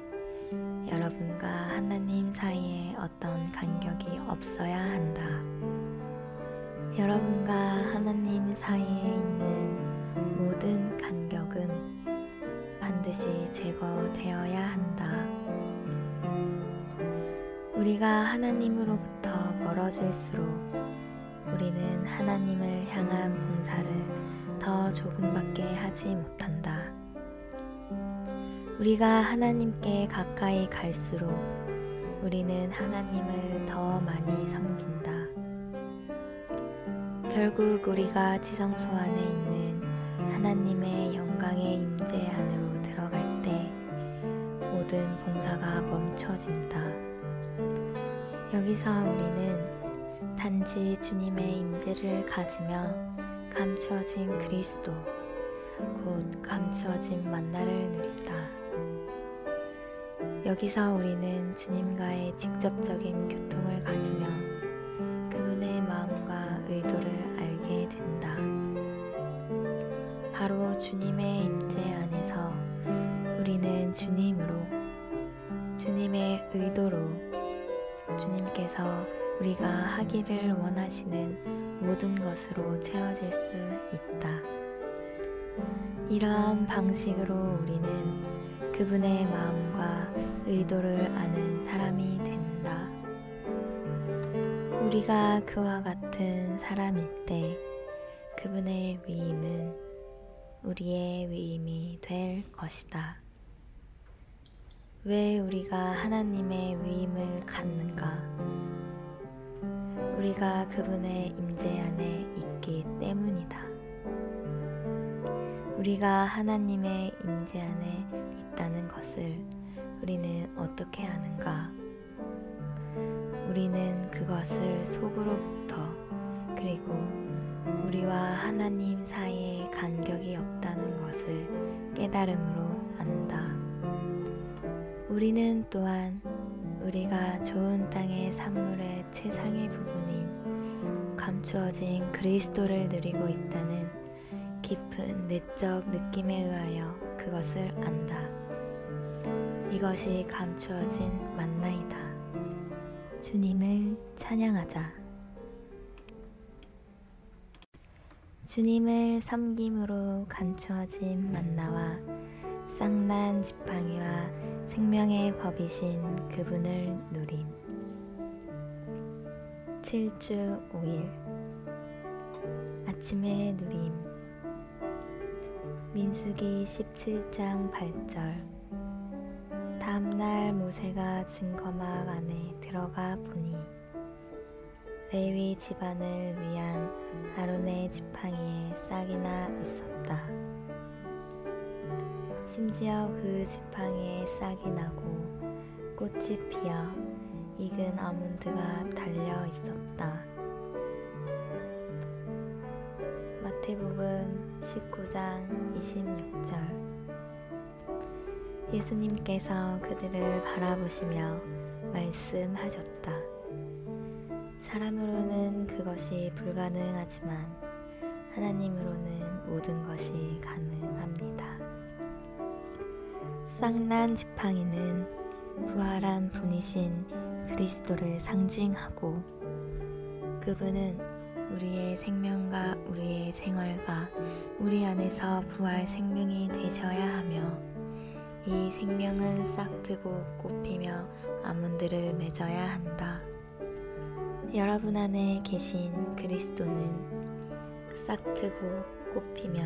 여러분과 하나님 사이에 어떤 간격이 없어야 한다. 여러분과 하나님 사이에 있는 모든 간격은 반드시 제거되어야 한다. 우리가 하나님으로부터 멀어질수록 우리는 하나님을 향한 봉사를 더 조금밖에 하지 못한다. 우리가 하나님께 가까이 갈수록 우리는 하나님을 더 많이 섬긴다. 결국 우리가 지성소 안에 있는 하나님의 영광의 임재 안으로 들어갈 때 모든 봉사가 멈춰진다. 여기서 우리는 단지 주님의 임재를 가지며 감추어진 그리스도, 곧 감추어진 만나를 누린다. 여기서 우리는 주님과의 직접적인 교통을 가지며 그분의 마음과 의도를 알게 된다. 바로 주님의 임재 안에서 우리는 주님으로, 주님의 의도로 주님께서 우리가 하기를 원하시는 모든 것으로 채워질 수 있다. 이러한 방식으로 우리는 그분의 마음과 의도를 아는 사람이 된다. 우리가 그와 같은 사람일 때 그분의 위임은 우리의 위임이 될 것이다. 왜 우리가 하나님의 위임을 갖는가? 우리가 그분의 임재 안에 있기 때문이다. 우리가 하나님의 임재 안에 있다는 것을 우리는 어떻게 아는가? 우리는 그것을 속으로부터, 그리고 우리와 하나님 사이에 간격이 없다는 것을 깨달음으로 안다. 우리는 또한 우리가 좋은 땅의 산물의 최상의 부분인 감추어진 그리스도를 누리고 있다는 깊은 내적 느낌에 의하여 그것을 안다. 이것이 감추어진 만나이다. 주님을 찬양하자. 주님을 섬김으로 감추어진 만나와 쌍난 지팡이와 생명의 법이신 그분을 누림. 7주 5일 아침의 누림. 민수기 17장 8절. 다음날 모세가 증거막 안에 들어가 보니 레위 집안을 위한 아론의 지팡이에 싹이나 있었다. 심지어 그 지팡이에 싹이 나고 꽃이 피어 익은 아몬드가 달려 있었다. 마태복음 19장 26절. 예수님께서 그들을 바라보시며 말씀하셨다. 사람으로는 그것이 불가능하지만 하나님으로는 모든 것이 가능합니다. 쌍난 지팡이는 부활한 분이신 그리스도를 상징하고 그분은 우리의 생명과 우리의 생활과 우리 안에서 부활 생명이 되셔야 하며 이 생명은 싹트고 꽃피며 아몬드를 맺어야 한다. 여러분 안에 계신 그리스도는 싹트고 꽃피며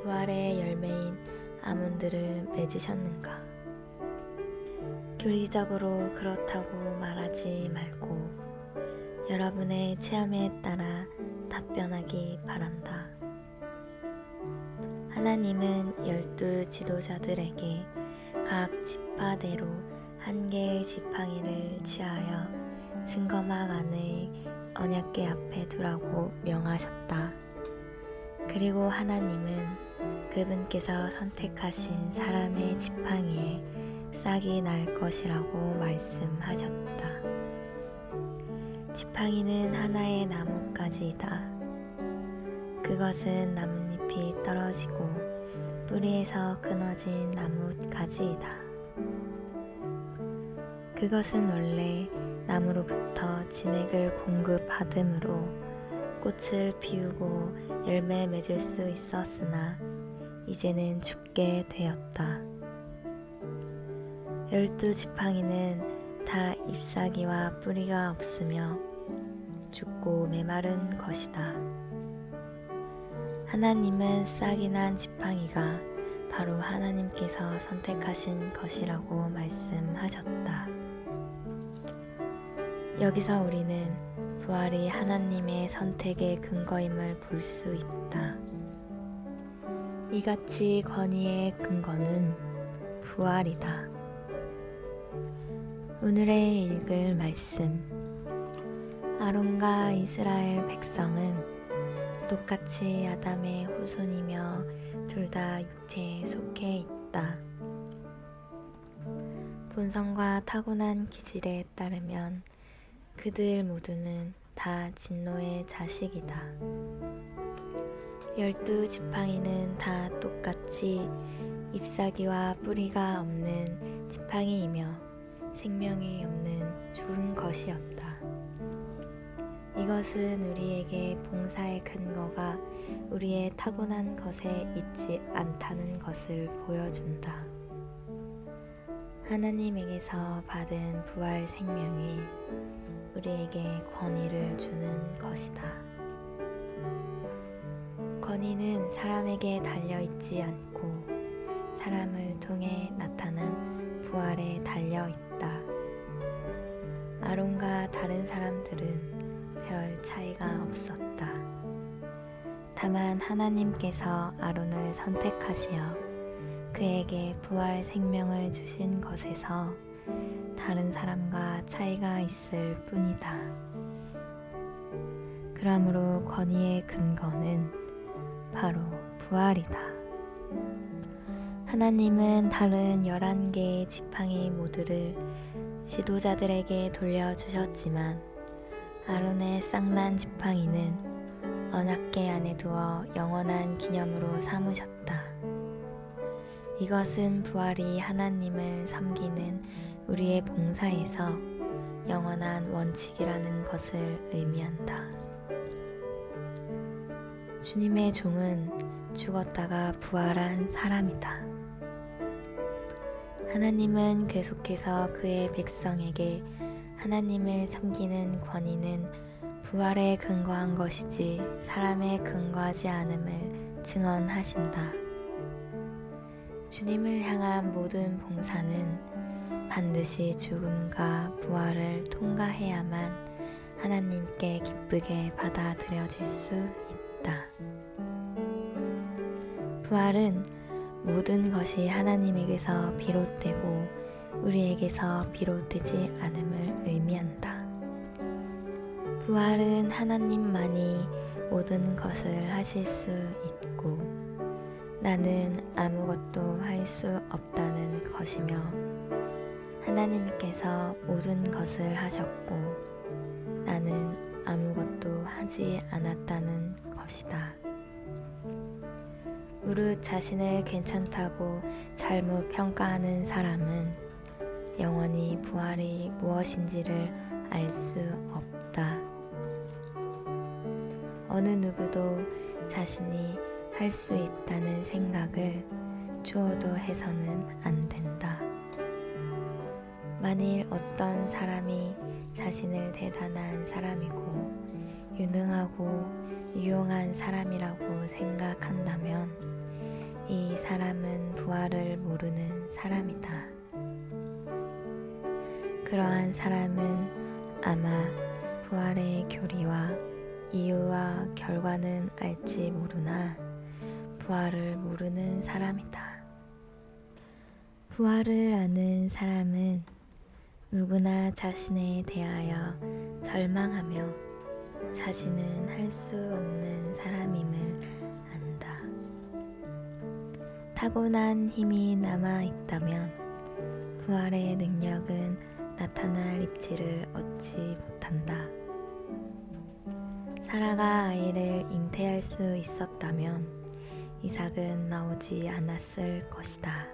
부활의 열매인 아몬드를 맺으셨는가? 교리적으로 그렇다고 말하지 말고 여러분의 체험에 따라 답변하기 바란다. 하나님은 12 지도자들에게 각 지파대로 한 개의 지팡이를 취하여 증거막 안에 언약궤 앞에 두라고 명하셨다. 그리고 하나님은 그분께서 선택하신 사람의 지팡이에 싹이 날 것이라고 말씀하셨다. 지팡이는 하나의 나뭇가지이다. 그것은 나뭇잎이 떨어지고 뿌리에서 끊어진 나뭇가지이다. 그것은 원래 나무로부터 진액을 공급받음으로 꽃을 피우고 열매 맺을 수 있었으나 이제는 죽게 되었다. 12 지팡이는 다 잎사귀와 뿌리가 없으며 죽고 메마른 것이다. 하나님은 싹이 난 지팡이가 바로 하나님께서 선택하신 것이라고 말씀하셨다. 여기서 우리는 부활이 하나님의 선택의 근거임을 볼 수 있다. 이같이 권위의 근거는 부활이다. 오늘의 읽을 말씀. 아론과 이스라엘 백성은 똑같이 아담의 후손이며 둘 다 육체에 속해 있다. 본성과 타고난 기질에 따르면 그들 모두는 다 진노의 자식이다. 12지팡이는 다 똑같이 잎사귀와 뿌리가 없는 지팡이이며 생명이 없는 죽은 것이었다. 이것은 우리에게 봉사의 근거가 우리의 타고난 것에 있지 않다는 것을 보여준다. 하나님에게서 받은 부활 생명이 우리에게 권위를 주는 것이다. 권위는 사람에게 달려있지 않고 사람을 통해 나타난 부활에 달려있다. 아론과 다른 사람들은 별 차이가 없었다. 다만 하나님께서 아론을 선택하시어 그에게 부활 생명을 주신 것에서 다른 사람과 차이가 있을 뿐이다. 그러므로 권위의 근거는 바로 부활이다. 하나님은 다른 11개의 지팡이 모두를 지도자들에게 돌려주셨지만 아론의 싹난 지팡이는 언약궤 안에 두어 영원한 기념으로 삼으셨다. 이것은 부활이 하나님을 섬기는 우리의 봉사에서 영원한 원칙이라는 것을 의미한다. 주님의 종은 죽었다가 부활한 사람이다. 하나님은 계속해서 그의 백성에게 하나님을 섬기는 권위는 부활에 근거한 것이지 사람에 근거하지 않음을 증언하신다. 주님을 향한 모든 봉사는 반드시 죽음과 부활을 통과해야만 하나님께 기쁘게 받아들여질 수 있다. 부활은 모든 것이 하나님에게서 비롯되고 우리에게서 비롯되지 않음을 의미한다. 부활은 하나님만이 모든 것을 하실 수 있고 나는 아무것도 할 수 없다는 것이며 하나님께서 모든 것을 하셨고 나는 아무것도 하지 않았다는 것이다. 무릇 자신을 괜찮다고 잘못 평가하는 사람은 영원히 부활이 무엇인지를 알 수 없다. 어느 누구도 자신이 할 수 있다는 생각을 추호도 해서는 안 된다. 만일 어떤 사람이 자신을 대단한 사람이고 유능하고 유용한 사람이라고 생각한다면 이 사람은 부활을 모르는 사람이다. 그러한 사람은 아마 부활의 교리와 이유와 결과는 알지 모르나 부활을 모르는 사람이다. 부활을 아는 사람은 누구나 자신에 대하여 절망하며 자신은 할 수 없는 사람임을 안다. 타고난 힘이 남아있다면 부활의 능력은 나타날 입지를 얻지 못한다. 사라가 아이를 잉태할 수 있었다면 이삭은 나오지 않았을 것이다.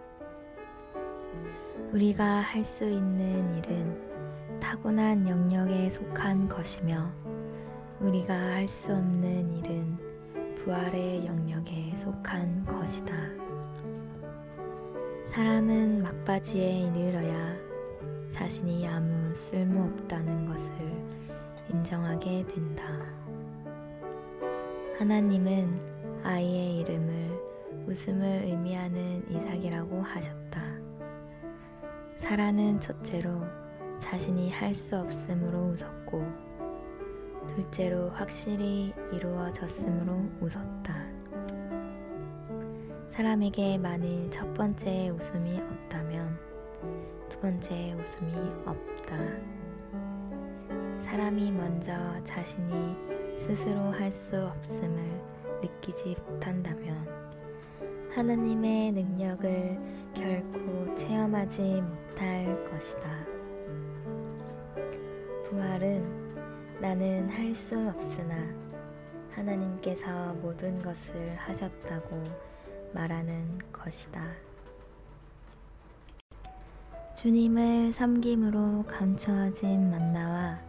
우리가 할 수 있는 일은 타고난 영역에 속한 것이며 우리가 할 수 없는 일은 부활의 영역에 속한 것이다. 사람은 막바지에 이르러야 자신이 아무 아무 쓸모없다는 것을 인정하게 된다. 하나님은 아이의 이름을 웃음을 의미하는 이삭이라고 하셨다. 사라는 첫째로 자신이 할 수 없음으로 웃었고, 둘째로 확실히 이루어졌으므로 웃었다. 사람에게 만일 첫 번째 웃음이 없다면 두 번째 웃음이 없다. 사람이 먼저 자신이 스스로 할 수 없음을 느끼지 못한다면 하나님의 능력을 결코 체험하지 못할 것이다. 부활은 나는 할 수 없으나 하나님께서 모든 것을 하셨다고 말하는 것이다. 주님을 섬김으로 감추어진 만나와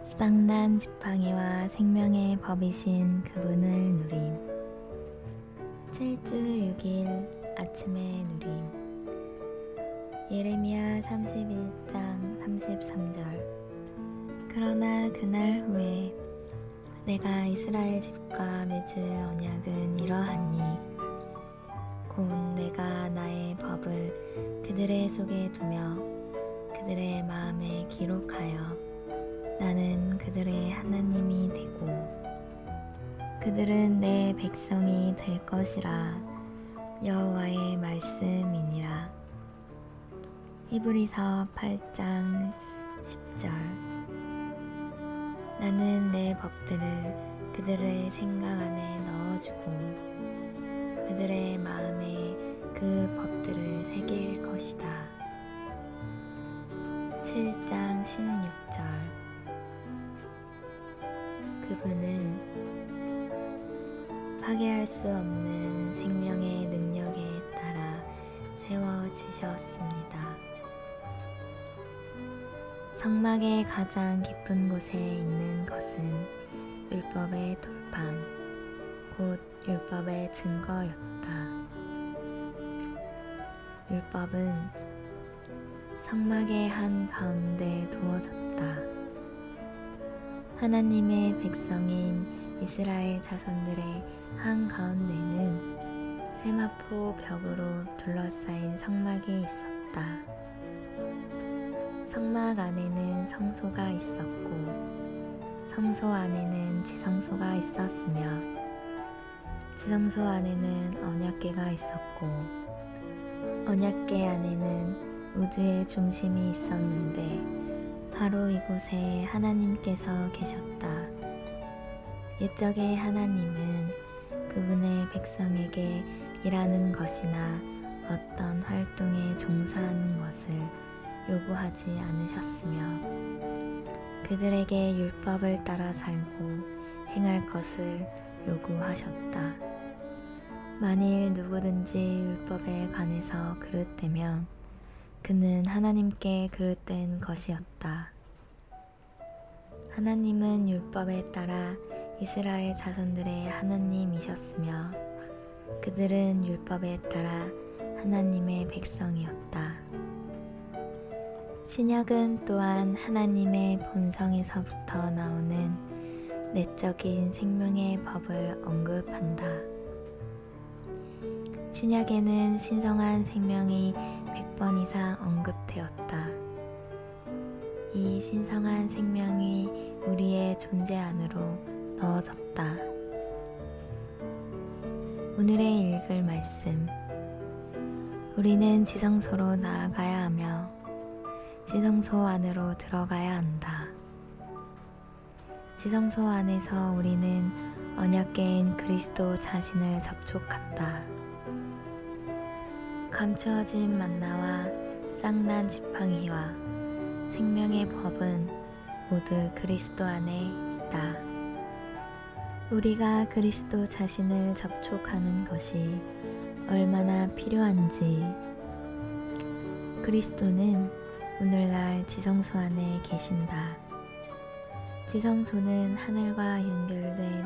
쌍난 지팡이와 생명의 법이신 그분을 누림. 7주 6일 아침에 누림. 예레미야 31장 33절. 그러나 그날 후에 내가 이스라엘 집과 맺을 언약은 이러하니 곧 내가 나의 법을 그들의 속에 두며 그들의 마음에 기록하여 나는 그들의 하나님이 되고 그들은 내 백성이 될 것이라. 여호와의 말씀이니라. 히브리서 8장 10절. 나는 내 법들을 그들의 생각 안에 넣어주고 그들의 마음에 그 법들을 새길 것이다. 7장 16절. 그분은 파괴할 수 없는 생명의 능력에 따라 세워지셨습니다. 성막의 가장 깊은 곳에 있는 것은 율법의 돌판, 곧 율법의 증거였다. 율법은 성막의 한 가운데 두어졌다. 하나님의 백성인 이스라엘 자손들의 한 가운데는 세마포 벽으로 둘러싸인 성막이 있었다. 성막 안에는 성소가 있었고 성소 안에는 지성소가 있었으며 지성소 안에는 언약궤가 있었고 언약궤 안에는 우주의 중심이 있었는데 바로 이곳에 하나님께서 계셨다. 옛적의 하나님은 그분의 백성에게 일하는 것이나 어떤 활동에 종사하는 것을 요구하지 않으셨으며 그들에게 율법을 따라 살고 행할 것을 요구하셨다. 만일 누구든지 율법에 관해서 그릇되면 그는 하나님께 그릇된 것이었다. 하나님은 율법에 따라 이스라엘 자손들의 하나님이셨으며 그들은 율법에 따라 하나님의 백성이었다. 신약은 또한 하나님의 본성에서부터 나오는 내적인 생명의 법을 언급한다. 신약에는 신성한 생명이 100번 이상 언급되었다. 이 신성한 생명이 우리의 존재 안으로 넣어졌다. 오늘의 읽을 말씀. 우리는 지성소로 나아가야 하며 지성소 안으로 들어가야 한다. 지성소 안에서 우리는 언약궤인 그리스도 자신을 접촉한다. 감추어진 만나와 쌍난 지팡이와 생명의 법은 모두 그리스도 안에 있다. 우리가 그리스도 자신을 접촉하는 것이 얼마나 필요한지. 그리스도는 오늘날 지성소 안에 계신다. 지성소는 하늘과 연결된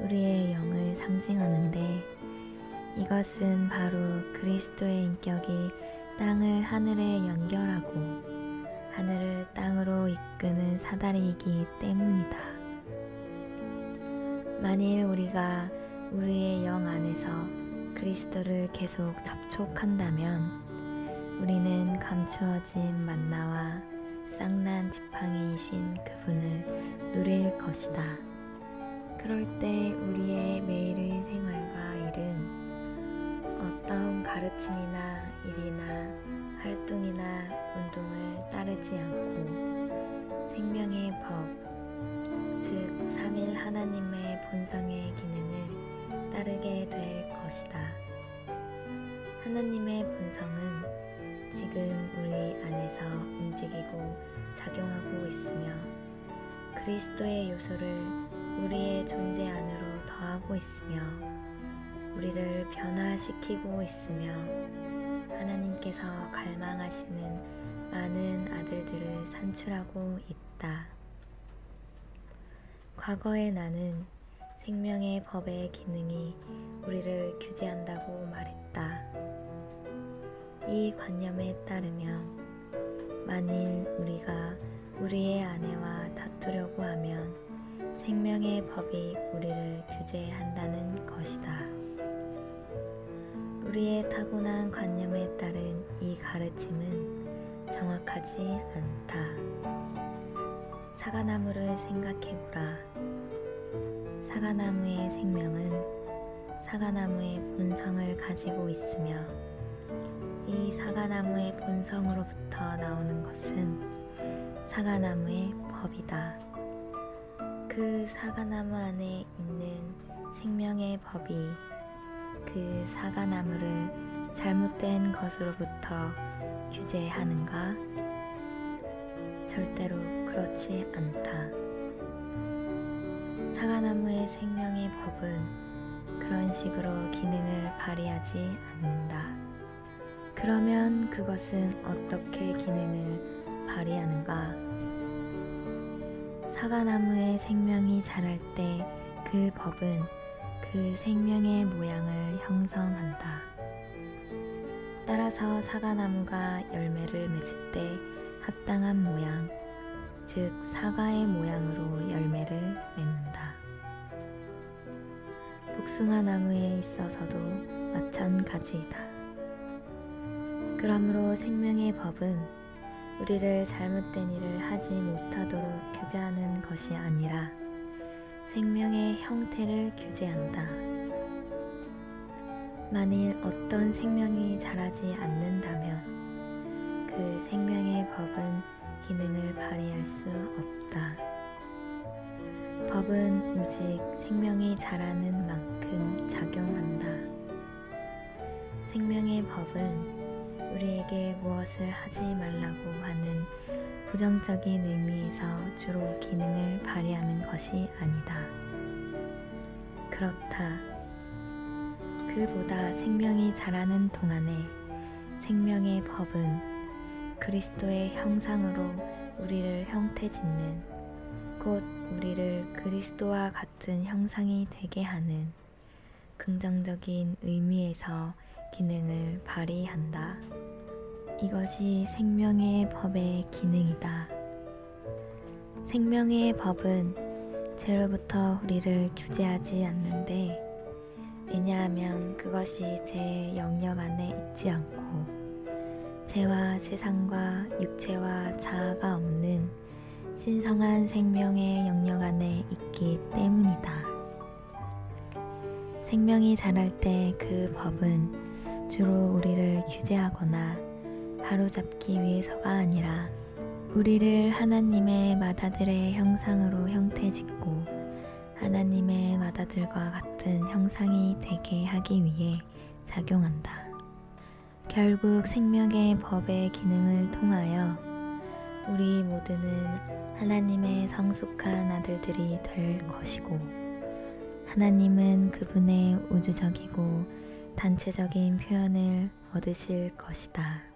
우리의 영을 상징하는데 이것은 바로 그리스도의 인격이 땅을 하늘에 연결하고 하늘을 땅으로 이끄는 사다리이기 때문이다. 만일 우리가 우리의 영 안에서 그리스도를 계속 접촉한다면 우리는 감추어진 만나와 쌍난 지팡이이신 그분을 누릴 것이다. 그럴 때 우리의 매일의 생활과 일은 어떤 가르침이나 일이나 활동이나 운동을 따르지 않고 생명의 법, 즉 삼일 하나님의 본성의 기능을 따르게 될 것이다. 하나님의 본성은 지금 우리 안에서 움직이고 작용하고 있으며 그리스도의 요소를 우리의 존재 안으로 더하고 있으며 우리를 변화시키고 있으며 하나님께서 갈망하시는 많은 아들들을 산출하고 있다. 과거의 나는 생명의 법의 기능이 우리를 규제한다고 말했다. 이 관념에 따르면 만일 우리가 우리의 아내와 다투려고 하면 생명의 법이 우리를 규제한다는 것이다. 우리의 타고난 관념에 따른 이 가르침은 정확하지 않다. 사과나무를 생각해보라. 사과나무의 생명은 사과나무의 본성을 가지고 있으며 이 사과나무의 본성으로부터 나오는 것은 사과나무의 법이다. 그 사과나무 안에 있는 생명의 법이 그 사과나무를 잘못된 것으로부터 규제하는가? 절대로 그렇지 않다. 사과나무의 생명의 법은 그런 식으로 기능을 발휘하지 않는다. 그러면 그것은 어떻게 기능을 발휘하는가? 사과나무의 생명이 자랄 때 그 법은 그 생명의 모양을 형성한다. 따라서 사과나무가 열매를 맺을 때 합당한 모양, 즉 사과의 모양으로 열매를 맺는다. 복숭아 나무에 있어서도 마찬가지이다. 그러므로 생명의 법은 우리를 잘못된 일을 하지 못하도록 규제하는 것이 아니라 생명의 형태를 규제한다. 만일 어떤 생명이 자라지 않는다면 그 생명의 법은 기능을 발휘할 수 없다. 법은 오직 생명이 자라는 만큼 작용한다. 생명의 법은 우리에게 무엇을 하지 말라고 하는 부정적인 의미에서 주로 기능을 발휘하는 것이 아니다. 그렇다. 그보다 생명이 자라는 동안에 생명의 법은 그리스도의 형상으로 우리를 형태짓는, 곧 우리를 그리스도와 같은 형상이 되게 하는 긍정적인 의미에서 기능을 발휘한다. 이것이 생명의 법의 기능이다. 생명의 법은 죄로부터 우리를 규제하지 않는데, 왜냐하면 그것이 죄의 영역 안에 있지 않고 죄와 세상과 육체와 자아가 없는 신성한 생명의 영역 안에 있기 때문이다. 생명이 자랄 때 그 법은 주로 우리를 규제하거나 바로잡기 위해서가 아니라 우리를 하나님의 맏아들의 형상으로 형태짓고 하나님의 맏아들과 같은 형상이 되게 하기 위해 작용한다. 결국 생명의 법의 기능을 통하여 우리 모두는 하나님의 성숙한 아들들이 될 것이고, 하나님은 그분의 우주적이고 단체적인 표현을 얻으실 것이다.